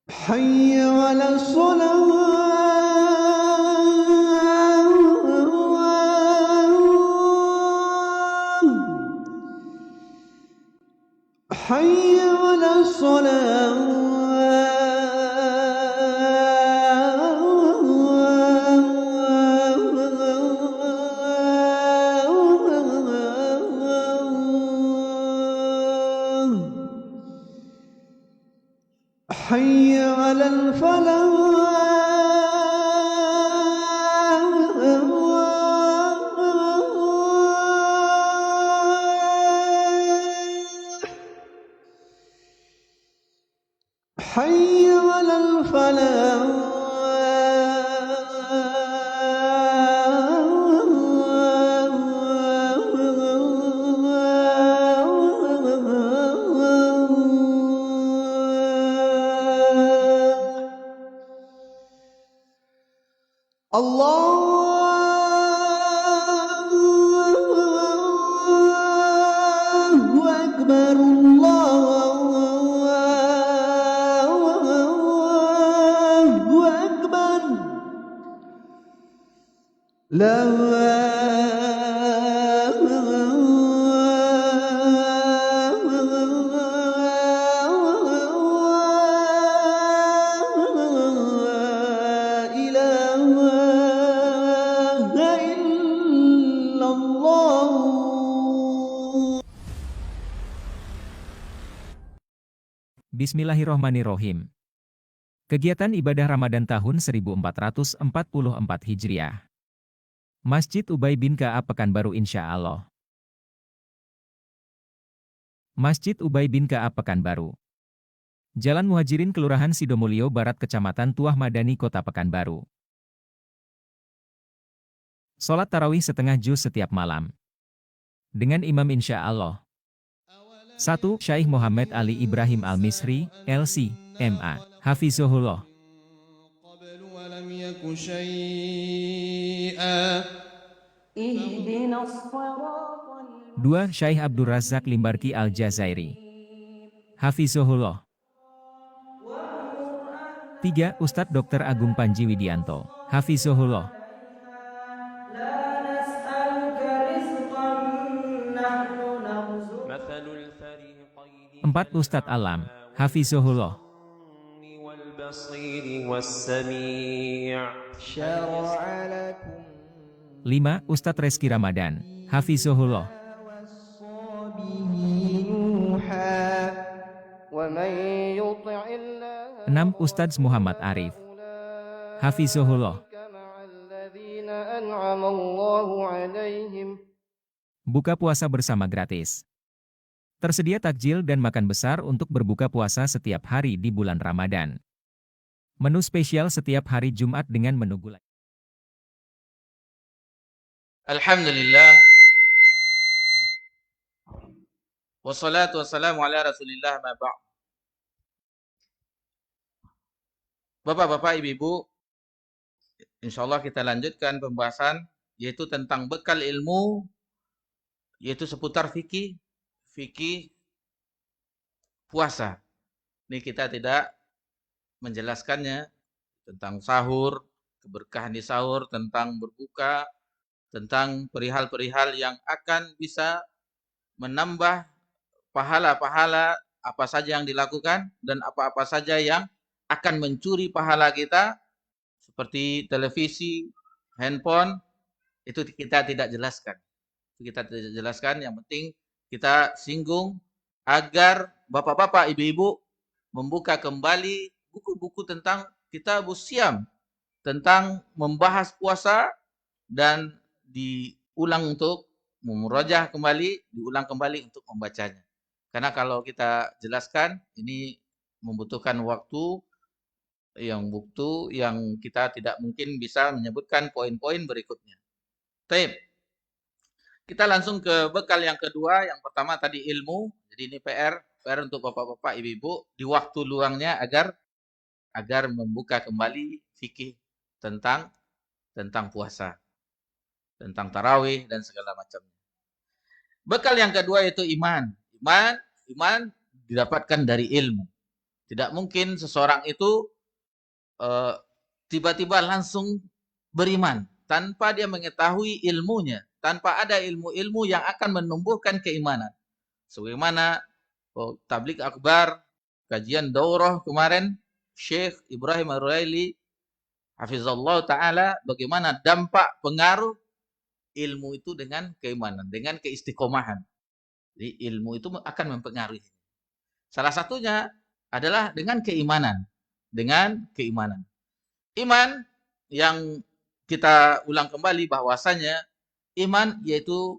حي على حي على الصلاة حي على الفلاح حي على الفلاح الله أكبر الله أكبر لا إله إلا الله. Bismillahirrohmanirrohim. Kegiatan ibadah Ramadan tahun 1444 Hijriah. Masjid Ubay bin Ka'ab Pekanbaru insya Allah. Masjid Ubay bin Ka'ab Pekanbaru. Jalan Muhajirin Kelurahan Sidomulyo Barat Kecamatan Tuah Madani Kota Pekanbaru. Salat tarawih setengah juz setiap malam. Dengan imam insya Allah. 1. Syaikh Muhammad Ali Ibrahim Al-Misri, LC, MA, Hafizahullah. 2. Syaikh Abdul Razak Limbarki Al-Jazairi, Hafizahullah. 3. Ustadz Dr. Agung Panji Widianto, Hafizahullah. 4. Ustadz Alam, Hafizahullah. 5. Ustadz Reski Ramadan, Hafizahullah. 6. Ustadz Muhammad Arif, Hafizahullah. Buka puasa bersama gratis. Tersedia takjil dan makan besar untuk berbuka puasa setiap hari di bulan Ramadan. Menu spesial setiap hari Jumat dengan menu gulai. Alhamdulillah. Wassalatu wassalamu ala Rasulillah ma ba'd. Bapak-bapak, ibu-ibu, insyaallah kita lanjutkan pembahasan yaitu tentang bekal ilmu, yaitu seputar fikih puasa. Ini kita tidak menjelaskannya tentang sahur, keberkahan di sahur, tentang berbuka, tentang perihal-perihal yang akan bisa menambah pahala-pahala apa saja yang dilakukan dan apa-apa saja yang akan mencuri pahala kita seperti televisi, handphone, itu kita tidak jelaskan. Kita tidak jelaskan, yang penting kita singgung agar bapak-bapak, ibu-ibu membuka kembali buku-buku tentang Kitabus Syiyam, tentang membahas puasa dan diulang untuk memurajah kembali, diulang kembali untuk membacanya. Karena kalau kita jelaskan, ini membutuhkan waktu yang kita tidak mungkin bisa menyebutkan poin-poin berikutnya. Baik. Kita langsung ke bekal yang kedua. Yang pertama tadi ilmu. Jadi ini PR untuk bapak-bapak, ibu-ibu di waktu luangnya agar membuka kembali fikih tentang puasa, tentang tarawih dan segala macamnya. Bekal yang kedua yaitu iman. Iman didapatkan dari ilmu. Tidak mungkin seseorang itu tiba-tiba langsung beriman tanpa dia mengetahui ilmunya, tanpa ada ilmu-ilmu yang akan menumbuhkan keimanan. Sebagaimana tabligh akbar, kajian daurah kemarin, Syekh Ibrahim Ar-Ruhaili hafizallahu taala, bagaimana dampak pengaruh ilmu itu dengan keimanan, dengan keistiqomahan. Jadi ilmu itu akan mempengaruhi. Salah satunya adalah dengan keimanan. Iman yang kita ulang kembali bahwasanya iman yaitu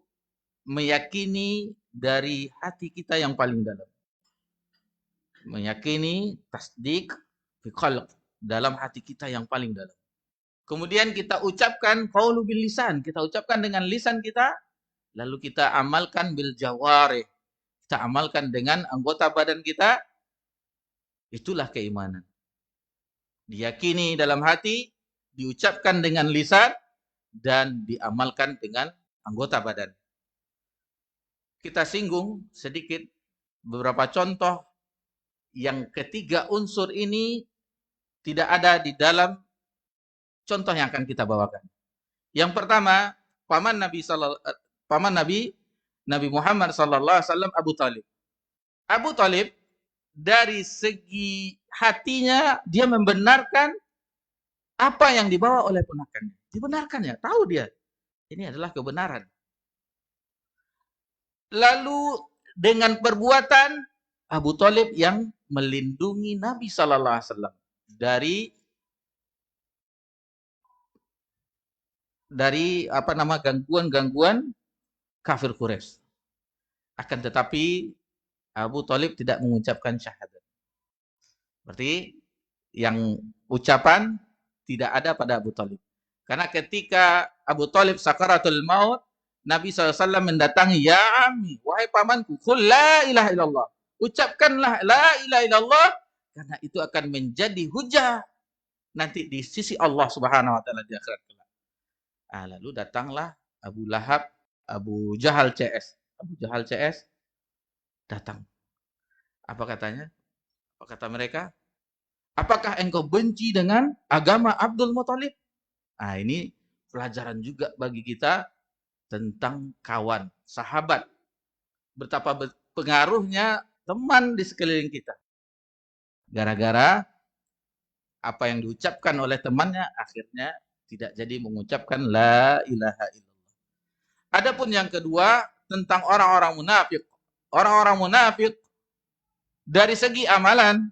meyakini dari hati kita yang paling dalam. Meyakini tasdik fi qalb, dalam hati kita yang paling dalam. Kemudian kita ucapkan qaulu bil lisan, kita ucapkan dengan lisan kita, lalu kita amalkan bil jawarih. Kita amalkan dengan anggota badan kita. Itulah keimanan. Diyakini dalam hati, diucapkan dengan lisan, dan diamalkan dengan anggota badan. Kita singgung sedikit beberapa contoh yang ketiga unsur ini tidak ada di dalam contoh yang akan kita bawakan. Yang pertama, paman Nabi Muhammad sallallahu alaihi wasallam, Abu Talib. Abu Talib dari segi hatinya dia membenarkan apa yang dibawa oleh ponakannya. Dibenarkannya, tahu dia ini adalah kebenaran. Lalu dengan perbuatan Abu Talib yang melindungi Nabi sallallahu alaihi wasallam dari gangguan-gangguan kafir Quraisy. Akan tetapi Abu Talib tidak mengucapkan syahadat. Berarti yang ucapan tidak ada pada Abu Talib. Karena ketika Abu Talib sakaratul maut, Nabi SAW mendatangi, ya Ami, wahai pamanku, qul la ilaha illallah. Ucapkanlah la ilaha illallah, karena itu akan menjadi hujah nanti di sisi Allah Subhanahu wa taala di akhirat kelak. Lalu datanglah Abu Lahab, Abu Jahal CS. Abu Jahal CS datang. Apa katanya? Apa kata mereka? Apakah engkau benci dengan agama Abdul Muthalib? Ini pelajaran juga bagi kita tentang kawan, sahabat. Betapa pengaruhnya teman di sekeliling kita. Gara-gara apa yang diucapkan oleh temannya, akhirnya tidak jadi mengucapkan la ilaha illallah. Adapun yang kedua, tentang orang-orang munafik. Orang-orang munafik, dari segi amalan,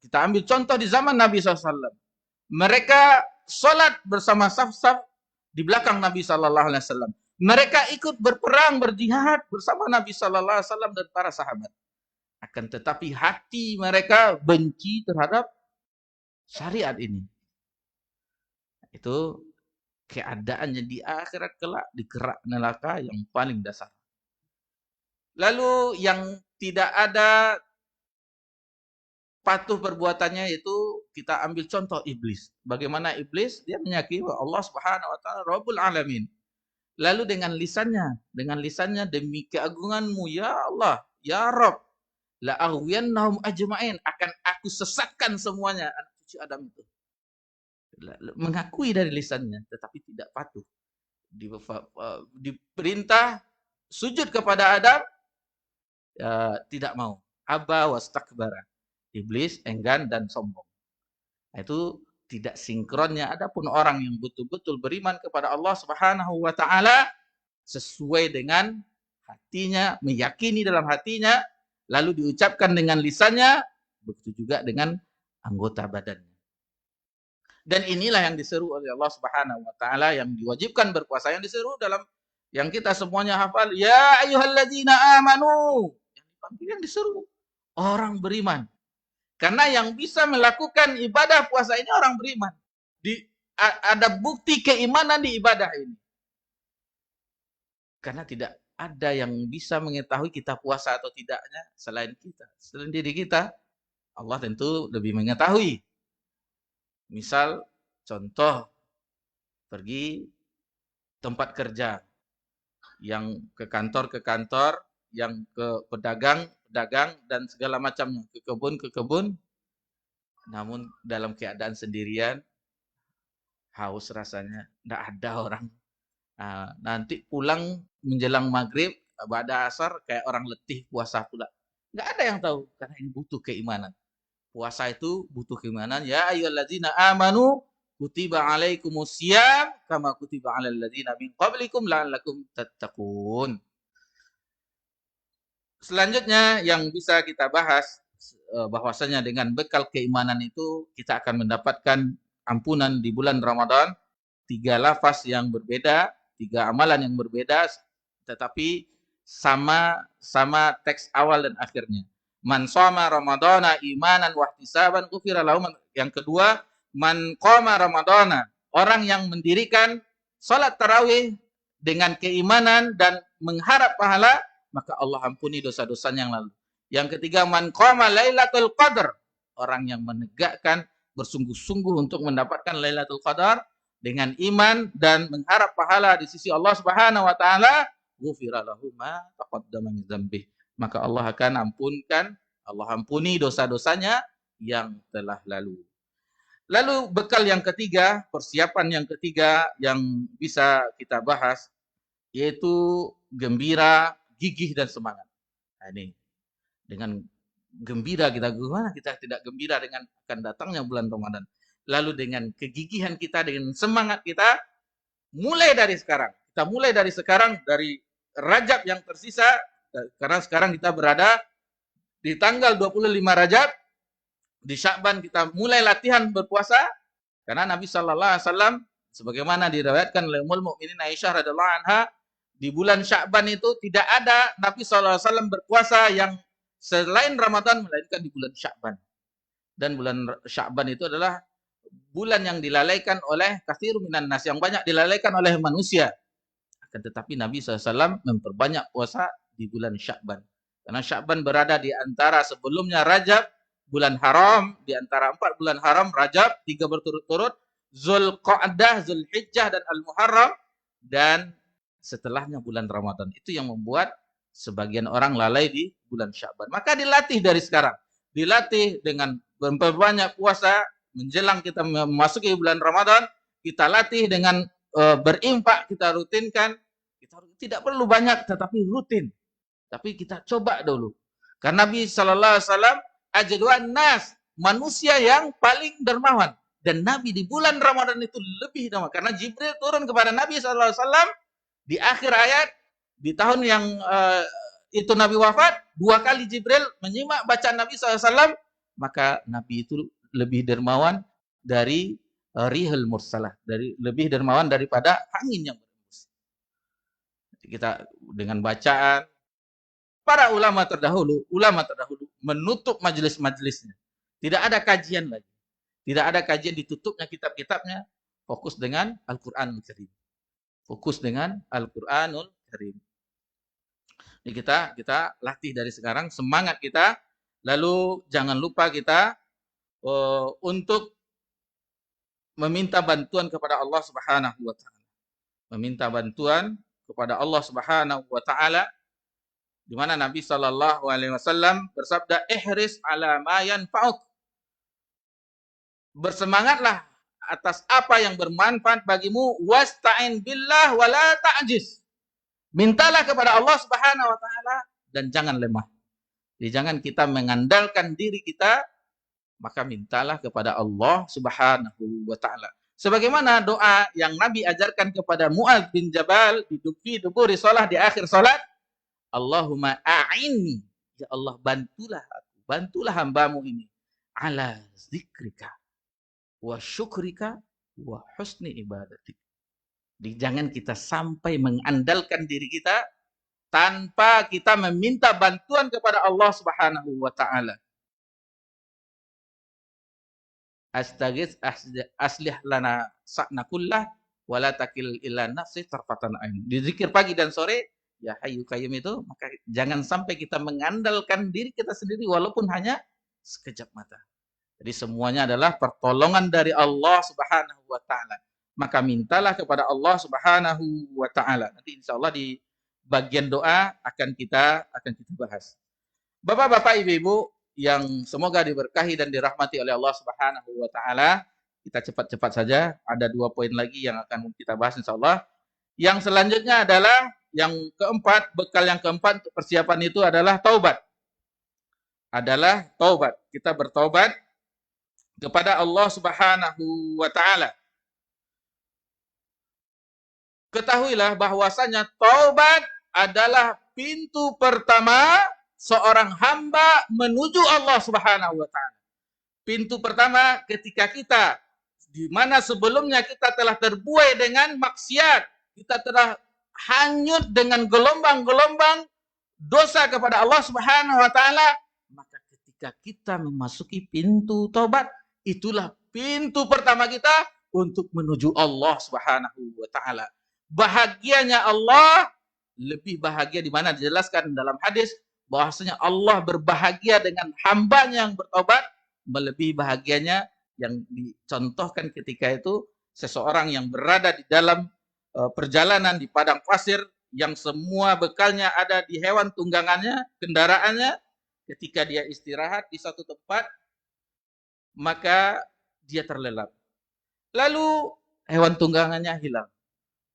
kita ambil contoh di zaman Nabi SAW. Mereka sholat bersama saf-saf di belakang Nabi SAW. Mereka ikut berperang, berjihad bersama Nabi SAW dan para sahabat. Akan tetapi hati mereka benci terhadap syariat ini. Itu keadaannya di akhirat kelak, di kerak neraka yang paling dasar. Lalu yang tidak ada patuh perbuatannya itu kita ambil contoh iblis. Bagaimana iblis? Dia menyakini Allah Subhanahu wa taala Rabbul Alamin. Lalu dengan lisannya demi keagunganmu ya Allah, ya Rabb, la aghwiyannahum ajma'in, akan aku sesatkan semuanya anak cucu Adam itu. Mengakui dari lisannya tetapi tidak patuh. Diperintah sujud kepada Adam, tidak mau. Aba wastakbara. Iblis enggan dan sombong. Itu tidak sinkronnya. Adapun orang yang betul-betul beriman kepada Allah Subhanahu wa taala sesuai dengan hatinya, meyakini dalam hatinya, lalu diucapkan dengan lisannya, begitu juga dengan anggota badannya. Dan inilah yang diseru oleh Allah Subhanahu wa taala, yang diwajibkan berpuasa, yang diseru dalam yang kita semuanya hafal, ya ayyuhalladzina amanu. Yang dipanggil, yang diseru orang beriman. Karena yang bisa melakukan ibadah puasa ini orang beriman. Ada bukti keimanan di ibadah ini. Karena tidak ada yang bisa mengetahui kita puasa atau tidaknya selain kita. Selain diri kita, Allah tentu lebih mengetahui. Misal, contoh, pergi tempat kerja. Yang ke kantor, yang ke pedagang, dan segala macamnya, ke kebun, namun dalam keadaan sendirian, haus rasanya, tidak ada orang. Nanti pulang menjelang maghrib, pada asar, kayak orang letih puasa pula. Nggak ada yang tahu, karena ini butuh keimanan. Puasa itu butuh keimanan. Ya ayyuhalladzina amanu kutiba alaikumusiyam kama kutiba alal ladzina min qablikum la'allakum tattaqun. Selanjutnya yang bisa kita bahas, bahwasanya dengan bekal keimanan itu kita akan mendapatkan ampunan di bulan Ramadan. 3 lafaz yang berbeda, 3 amalan yang berbeda, tetapi sama teks awal dan akhirnya. Man shoma ramadhana imanan wa ihtisaban ghufira lahu. Yang kedua, man qama ramadhana, orang yang mendirikan salat tarawih dengan keimanan dan mengharap pahala, maka Allah ampuni dosa-dosanya yang lalu. Yang ketiga, man qama lailatul qadar, orang yang menegakkan bersungguh-sungguh untuk mendapatkan lailatul qadar dengan iman dan mengharap pahala di sisi Allah Subhanahu wa taala, ghufira lahu ma taqaddama min dzambih, maka Allah akan ampuni dosa-dosanya yang telah lalu. Lalu bekal yang ketiga, persiapan yang ketiga yang bisa kita bahas, yaitu gembira, gigih dan semangat. Ini dengan gembira kita, gimana kita tidak gembira dengan akan datangnya bulan Ramadan. Lalu dengan kegigihan kita, dengan semangat kita, mulai dari sekarang. Kita mulai dari sekarang, dari Rajab yang tersisa, karena sekarang kita berada di tanggal 25 Rajab, di Sya'ban kita mulai latihan berpuasa, karena Nabi SAW, sebagaimana diriwayatkan oleh Ummul Mukminin Aisyah radhiyallahu anha, di bulan Sya'ban itu tidak ada Nabi SAW berpuasa yang selain Ramadan, melainkan di bulan Sya'ban. Dan bulan Sya'ban itu adalah bulan yang dilalaikan oleh katsirun minan nas, yang banyak dilalaikan oleh manusia. Akan tetapi Nabi SAW memperbanyak puasa di bulan Sya'ban. Karena Sya'ban berada di antara sebelumnya Rajab, bulan haram, di antara 4 bulan haram, Rajab, 3 berturut-turut, Zulqa'dah, Zulhijjah, dan Al-Muharram, dan setelahnya bulan Ramadan. Itu yang membuat sebagian orang lalai di bulan Sya'ban. Maka dilatih dari sekarang. Dilatih dengan memperbanyak puasa, menjelang kita memasuki bulan Ramadan, kita latih dengan berimpak, kita rutinkan. Kita tidak perlu banyak, tetapi rutin. Tapi kita coba dulu. Karena Nabi SAW ajduan nas, manusia yang paling dermawan. Dan Nabi di bulan Ramadan itu lebih dermawan. Karena Jibril turun kepada Nabi SAW di akhir ayat, di tahun yang itu Nabi wafat, 2 kali Jibril menyimak bacaan Nabi SAW, maka Nabi itu lebih dermawan dari rihul mursalah, lebih dermawan daripada angin yang berhembus. Kita dengan bacaan, para ulama terdahulu menutup majelis-majelisnya. Tidak ada kajian lagi. Tidak ada kajian, ditutupnya kitab-kitabnya, fokus dengan Al-Qur'anul Karim. Fokus dengan Al-Qur'anul Karim. Ini kita latih dari sekarang, semangat kita. Lalu jangan lupa kita untuk meminta bantuan kepada Allah Subhanahu wa taala. Meminta bantuan kepada Allah Subhanahu wa taala, di mana Nabi sallallahu alaihi wasallam bersabda, "Ihris ala ma yanfa'uk." Bersemangatlah atas apa yang bermanfaat bagimu, wasta'in billah wala ta'jiz. Mintalah kepada Allah Subhanahu wa taala dan jangan lemah. Jadi jangan kita mengandalkan diri kita, maka mintalah kepada Allah Subhanahu wa taala. Sebagaimana doa yang Nabi ajarkan kepada Mu'adz bin Jabal di duburi shalah, di akhir salat, Allahumma a'inni, ya Allah bantulah aku, bantulah hambamu ini, ala zikrika wa syukrika wa husni ibadatik. Jadi jangan kita sampai mengandalkan diri kita tanpa kita meminta bantuan kepada Allah Subhanahu wa taala. Astaghits aslih lana sa'na kullah wa la takil ila nafsi tarfatan ain. Di zikir pagi dan sore, ya Hayyu Qayyum itu, maka jangan sampai kita mengandalkan diri kita sendiri walaupun hanya sekejap mata. Jadi semuanya adalah pertolongan dari Allah Subhanahu wa taala. Maka mintalah kepada Allah Subhanahu wa taala. Nanti insyaallah di bagian doa akan kita bahas. Bapak-bapak, ibu-ibu yang semoga diberkahi dan dirahmati oleh Allah Subhanahu wa taala, kita cepat-cepat saja, ada 2 poin lagi yang akan kita bahas insyaallah. Yang selanjutnya adalah yang keempat, bekal yang keempat untuk persiapan itu adalah taubat. Kita bertaubat kepada Allah Subhanahu wa taala. Ketahuilah bahwasanya taubat adalah pintu pertama seorang hamba menuju Allah Subhanahu wa taala. Pintu pertama ketika kita, di mana sebelumnya kita telah terbuai dengan maksiat, kita telah hanyut dengan gelombang-gelombang dosa kepada Allah Subhanahu wa taala, maka ketika kita memasuki pintu taubat, itulah pintu pertama kita untuk menuju Allah Subhanahu wa taala. Bahagianya Allah, lebih bahagia di mana dijelaskan dalam hadis bahwasanya Allah berbahagia dengan hambanya yang bertobat, melebihi bahagianya yang dicontohkan ketika itu seseorang yang berada di dalam perjalanan di padang pasir yang semua bekalnya ada di hewan tunggangannya, kendaraannya, ketika dia istirahat di satu tempat, maka dia terlelap. Lalu hewan tunggangannya hilang.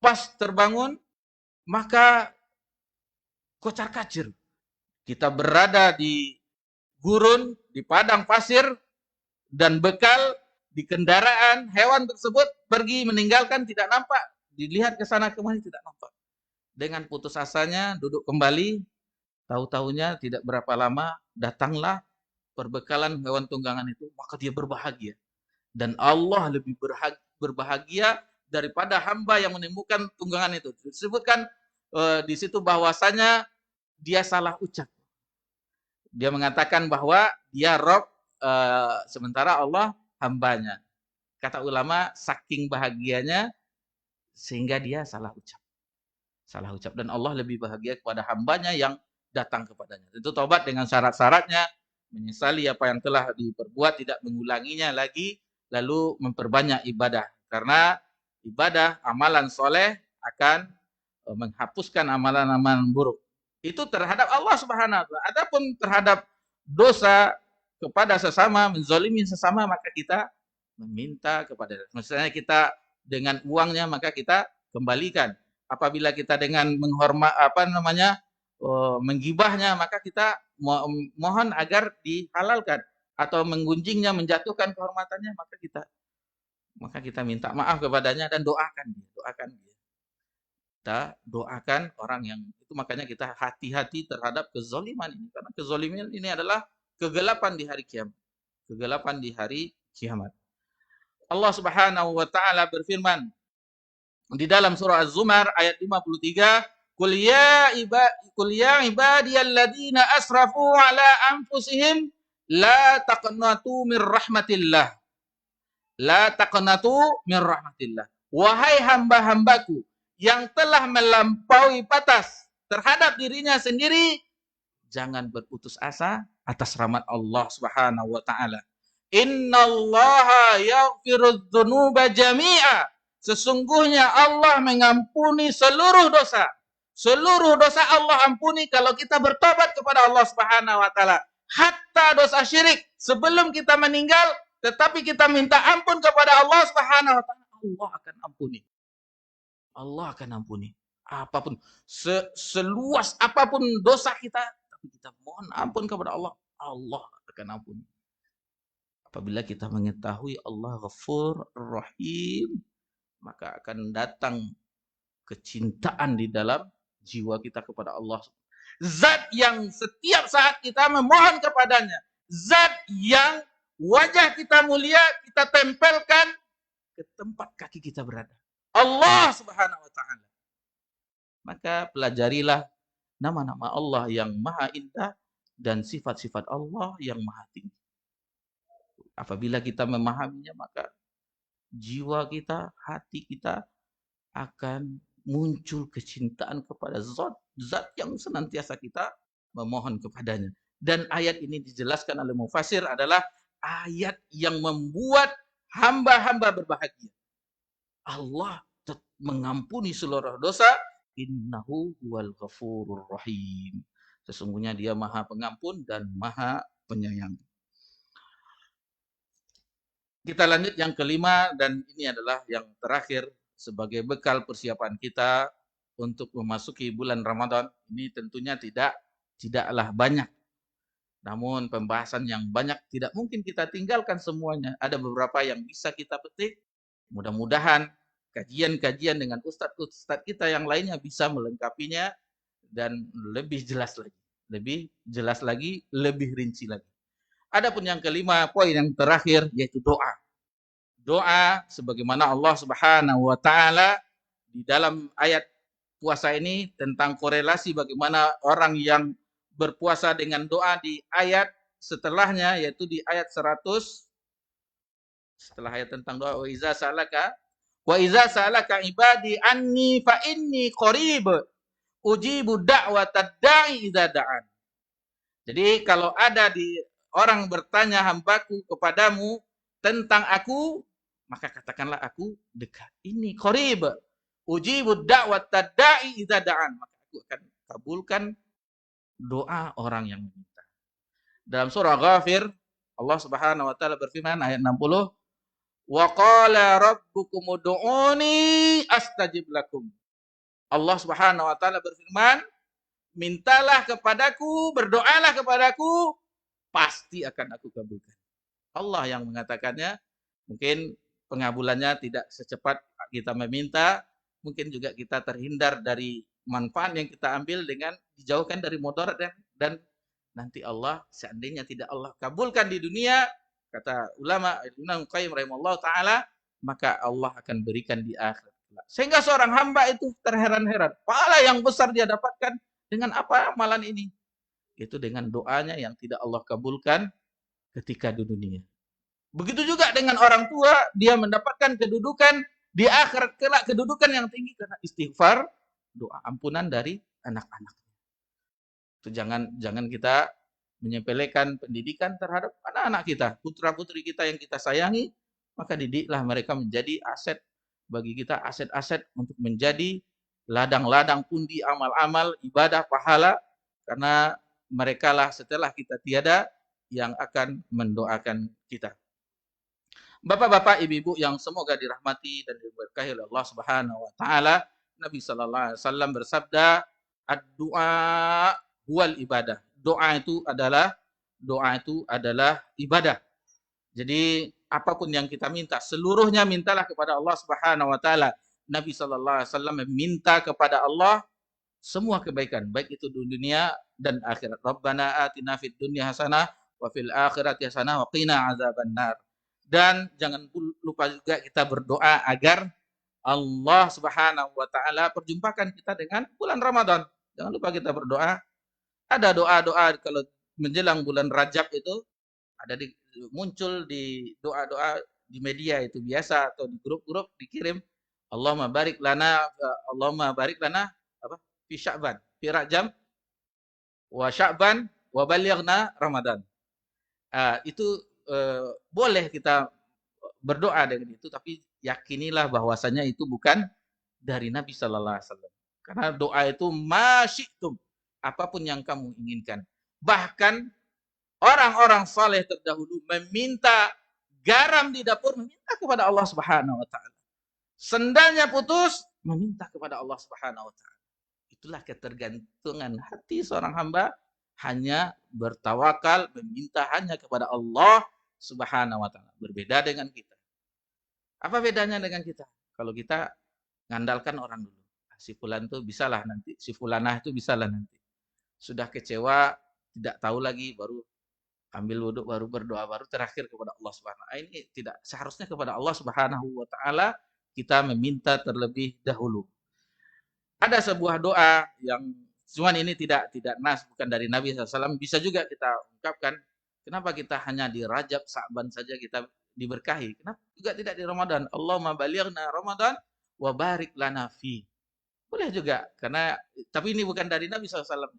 Pas terbangun, maka kocar-kacir. Kita berada di gurun, di padang pasir, dan bekal di kendaraan, hewan tersebut pergi meninggalkan, tidak nampak. Dilihat ke sana kemari, tidak nampak. Dengan putus asanya, duduk kembali, tahu-tahunya tidak berapa lama, datanglah perbekalan hewan tunggangan itu, maka dia berbahagia. Dan Allah lebih berbahagia daripada hamba yang menemukan tunggangan itu. Disebutkan di situ bahwasanya dia salah ucap. Dia mengatakan bahwa dia Rob sementara Allah hambanya. Kata ulama, saking bahagianya sehingga dia salah ucap. Salah ucap. Dan Allah lebih bahagia kepada hambanya yang datang kepadanya. Tentu taubat dengan syarat-syaratnya, menyesali apa yang telah diperbuat, tidak mengulanginya lagi, lalu memperbanyak ibadah. Karena ibadah, amalan soleh akan menghapuskan amalan-amalan buruk. Itu terhadap Allah Subhanahu wa Ta'ala. Adapun terhadap dosa kepada sesama, menzalimi sesama, maka kita meminta kepada, misalnya kita dengan uangnya maka kita kembalikan. Apabila kita dengan menggibahnya, maka kita mohon agar dihalalkan, atau menggunjingnya, menjatuhkan kehormatannya, maka kita minta maaf kepadanya dan doakan dia. Kita doakan orang yang itu. Makanya kita hati-hati terhadap kezaliman ini, karena kezaliman ini adalah kegelapan di hari kiamat. Kegelapan di hari kiamat. Allah Subhanahu wa taala berfirman di dalam surah Az-Zumar ayat 53, "Qul ya ibadiyalladzina asrafu ala anfusihim la taqnatu mir rahmatillah." La taqnatu mir rahmatillah. Wahai hamba-hambaku yang telah melampaui batas terhadap dirinya sendiri, jangan berputus asa atas rahmat Allah Subhanahu wa taala. Innallaha yaghfirudz dzunuba jami'a. Sesungguhnya Allah mengampuni seluruh dosa. Seluruh dosa Allah ampuni kalau kita bertobat kepada Allah Subhanahu wa taala. Hatta dosa syirik, sebelum kita meninggal, tetapi kita minta ampun kepada Allah Subhanahu wa taala, Allah akan ampuni. Allah akan ampuni. Apapun, seluas apapun dosa kita, tapi kita mohon ampun kepada Allah, Allah akan ampuni. Apabila kita mengetahui Allah Ghafur Rahim, maka akan datang kecintaan di dalam jiwa kita kepada Allah. Zat yang setiap saat kita memohon kepadanya. Zat yang wajah kita mulia kita tempelkan ke tempat kaki kita berada. Allah Subhanahu wa taala. Maka pelajarilah nama-nama Allah yang maha indah dan sifat-sifat Allah yang maha tinggi. Apabila kita memahaminya, maka jiwa kita, hati kita akan muncul kecintaan kepada zat yang senantiasa kita memohon kepadanya. Dan ayat ini dijelaskan oleh mufassir adalah ayat yang membuat hamba-hamba berbahagia. Allah mengampuni seluruh dosa. Innahu huwal ghafurur rahim. Sesungguhnya dia maha pengampun dan maha penyayang. Kita lanjut yang kelima, dan ini adalah yang terakhir sebagai bekal persiapan kita untuk memasuki bulan Ramadan. Ini tentunya tidaklah banyak. Namun pembahasan yang banyak tidak mungkin kita tinggalkan semuanya. Ada beberapa yang bisa kita petik. Mudah-mudahan kajian-kajian dengan ustadz-ustadz kita yang lainnya bisa melengkapinya dan lebih jelas lagi. Lebih jelas lagi, lebih rinci lagi. Adapun yang kelima, poin yang terakhir, yaitu doa. Doa sebagaimana Allah Subhanahu wa taala di dalam ayat puasa ini tentang korelasi bagaimana orang yang berpuasa dengan doa di ayat setelahnya, yaitu di ayat 100, setelah ayat tentang doa, wa iza sa'alaka ibadi anni fa inni qarib ujibu da'watad da'i idza da'an. Jadi kalau ada di orang bertanya hambaku kepadamu tentang aku, maka katakanlah aku dekat. Ini qarib. Ujibu da'watad da'i idza da'an. Maka aku akan kabulkan doa orang yang meminta. Dalam surah Ghafir, Allah Subhanahu wa taala berfirman ayat 60, "Wa qala rabbukum ud'uni astajib lakum." Allah Subhanahu wa taala berfirman, mintalah kepadaku, berdoalah kepadaku, pasti akan aku kabulkan. Allah yang mengatakannya. Mungkin pengabulannya tidak secepat kita meminta, mungkin juga kita terhindar dari manfaat yang kita ambil dengan dijauhkan dari mudarat, dan nanti Allah seandainya tidak Allah kabulkan di dunia, kata ulama Ibnu Qayyim rahimahullah taala, maka Allah akan berikan di akhirat. Sehingga seorang hamba itu terheran-heran, pahala yang besar dia dapatkan dengan apa amalan ini? Itu dengan doanya yang tidak Allah kabulkan ketika di dunia. Begitu juga dengan orang tua, dia mendapatkan kedudukan di akhirat kelak, kedudukan yang tinggi karena istighfar, doa ampunan dari anak-anak. Itu jangan kita menyepelekan pendidikan terhadap anak-anak kita, putra-putri kita yang kita sayangi, maka didiklah mereka menjadi aset bagi kita, aset-aset untuk menjadi ladang-ladang pundi amal-amal, ibadah, pahala, karena merekalah setelah kita tiada yang akan mendoakan kita. Bapak-bapak, ibu-ibu yang semoga dirahmati dan diberkahi oleh Allah Subhanahu wa taala, Nabi sallallahu alaihi wasallam bersabda, "Ad-du'a huwal ibadah." Doa itu adalah ibadah. Jadi apapun yang kita minta, seluruhnya mintalah kepada Allah Subhanahu wa taala. Nabi sallallahu alaihi wasallam meminta kepada Allah semua kebaikan, baik itu di dunia dan akhirat. Rabbana atina fid dunya hasanah wa fil akhirati hasanah wa qina azabannar. Dan jangan lupa juga kita berdoa agar Allah Subhanahu wa taala perjumpakan kita dengan bulan Ramadan. Jangan lupa kita berdoa. Ada doa-doa kalau menjelang bulan Rajab itu ada muncul di doa-doa di media itu biasa atau di grup-grup dikirim Allahumma barik lana apa fi Sya'ban fi Rajab wa Sya'ban wa balighna Ramadan. Itu boleh kita berdoa dengan itu, tapi yakinilah bahwasanya itu bukan dari Nabi sallallahu alaihi wasallam. Karena doa itu masyitum, apapun yang kamu inginkan. Bahkan orang-orang saleh terdahulu meminta garam di dapur, meminta kepada Allah Subhanahu wa taala. Sendalnya putus, meminta kepada Allah Subhanahu wa taala. Itulah ketergantungan hati seorang hamba, hanya bertawakal, meminta hanya kepada Allah Subhanahu wa taala. Berbeda dengan kita. Apa bedanya dengan kita? Kalau kita ngandalkan orang dulu. Si fulan itu bisalah nanti, si fulanah itu bisalah nanti. Sudah kecewa, tidak tahu lagi, baru ambil wudhu, baru berdoa, baru terakhir kepada Allah Subhanahu wa taala. Ini tidak seharusnya kepada Allah Subhanahu wa taala kita meminta terlebih dahulu. Ada sebuah doa yang cuman ini tidak nas, bukan dari Nabi SAW. Bisa juga kita ungkapkan. Kenapa kita hanya di Rajab, Sa'ban saja kita diberkahi? Kenapa juga tidak di Ramadan? Allahumma balighna Ramadan wa barik lana fi. Boleh juga, karena tapi ini bukan dari Nabi SAW,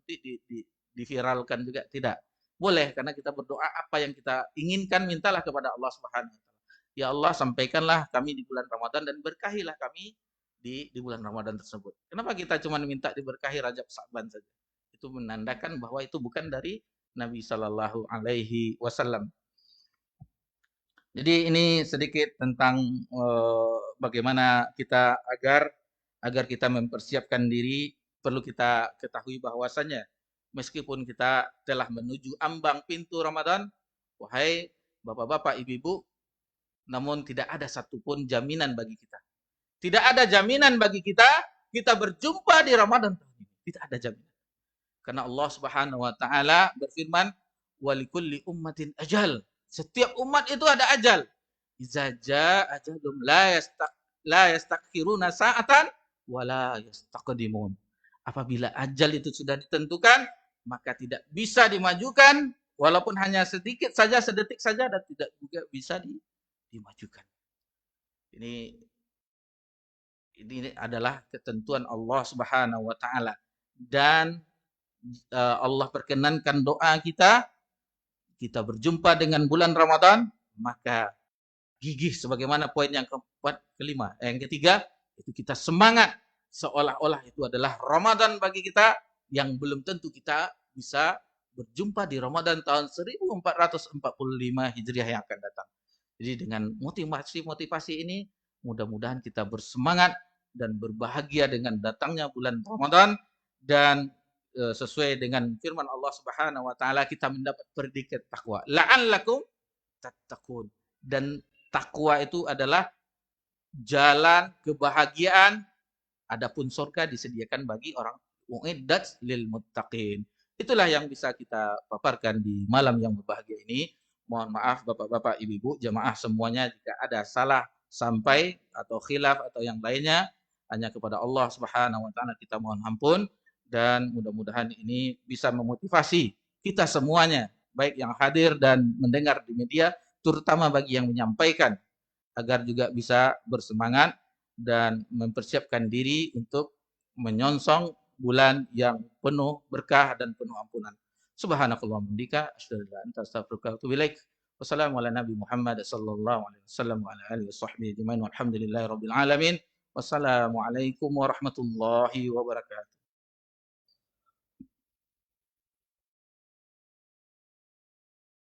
diviralkan juga tidak. Boleh, karena kita berdoa apa yang kita inginkan, mintalah kepada Allah Subhanahu wa taala. Ya Allah, sampaikanlah kami di bulan Ramadan dan berkahilah kami di bulan Ramadan tersebut. Kenapa kita cuma minta diberkahi Rajab Sa'ban saja? Itu menandakan bahwa itu bukan dari Nabi sallallahu alaihi wasallam. Jadi ini sedikit tentang bagaimana kita agar kita mempersiapkan diri, perlu kita ketahui bahwasannya meskipun kita telah menuju ambang pintu Ramadan, wahai bapak-bapak, ibu-ibu, namun tidak ada satupun jaminan bagi kita. Tidak ada jaminan bagi kita berjumpa di Ramadan tahun ini. Tidak ada jaminan. Karena Allah Subhanahu wa taala berfirman, "Walikulli ummatin ajal." Setiap umat itu ada ajal. Iza jaa ajalum la yastakhiruna sa'atan wa la yastaqdimun. Apabila ajal itu sudah ditentukan, maka tidak bisa dimajukan walaupun hanya sedikit saja, sedetik saja, dan tidak juga bisa dimajukan. Ini adalah ketentuan Allah Subhanahu wa taala. Dan Allah perkenankan doa kita berjumpa dengan bulan Ramadan, maka gigih sebagaimana poin yang kelima. Yang ketiga, itu kita semangat seolah-olah itu adalah Ramadan bagi kita, yang belum tentu kita bisa berjumpa di Ramadan tahun 1445 Hijriah yang akan datang. Jadi dengan motivasi ini, mudah-mudahan kita bersemangat dan berbahagia dengan datangnya bulan Ramadan, dan sesuai dengan firman Allah Subhanahu wa taala kita mendapat predikat takwa. La'allakum tattaqun. Dan takwa itu adalah jalan kebahagiaan, adapun surga disediakan bagi orang uiddat lil muttaqin. Itulah yang bisa kita paparkan di malam yang berbahagia ini. Mohon maaf bapak-bapak, ibu-ibu, jamaah semuanya jika ada salah sampai atau khilaf atau yang lainnya, hanya kepada Allah Subhanahu wa taala kita mohon ampun, dan mudah-mudahan ini bisa memotivasi kita semuanya baik yang hadir dan mendengar di media, terutama bagi yang menyampaikan, agar juga bisa bersemangat dan mempersiapkan diri untuk menyongsong bulan yang penuh berkah dan penuh ampunan. Subhanakallahumma wa bihamdika asyhadu an la ilaha illa anta astaghfiruka wa atubu ilaik. Wassalamu ala nabi Muhammad sallallahu alaihi wasallam wa ala alihi washabbihi ajmain walhamdulillahi rabbil alamin. Wassalamualaikum warahmatullahi wabarakatuh.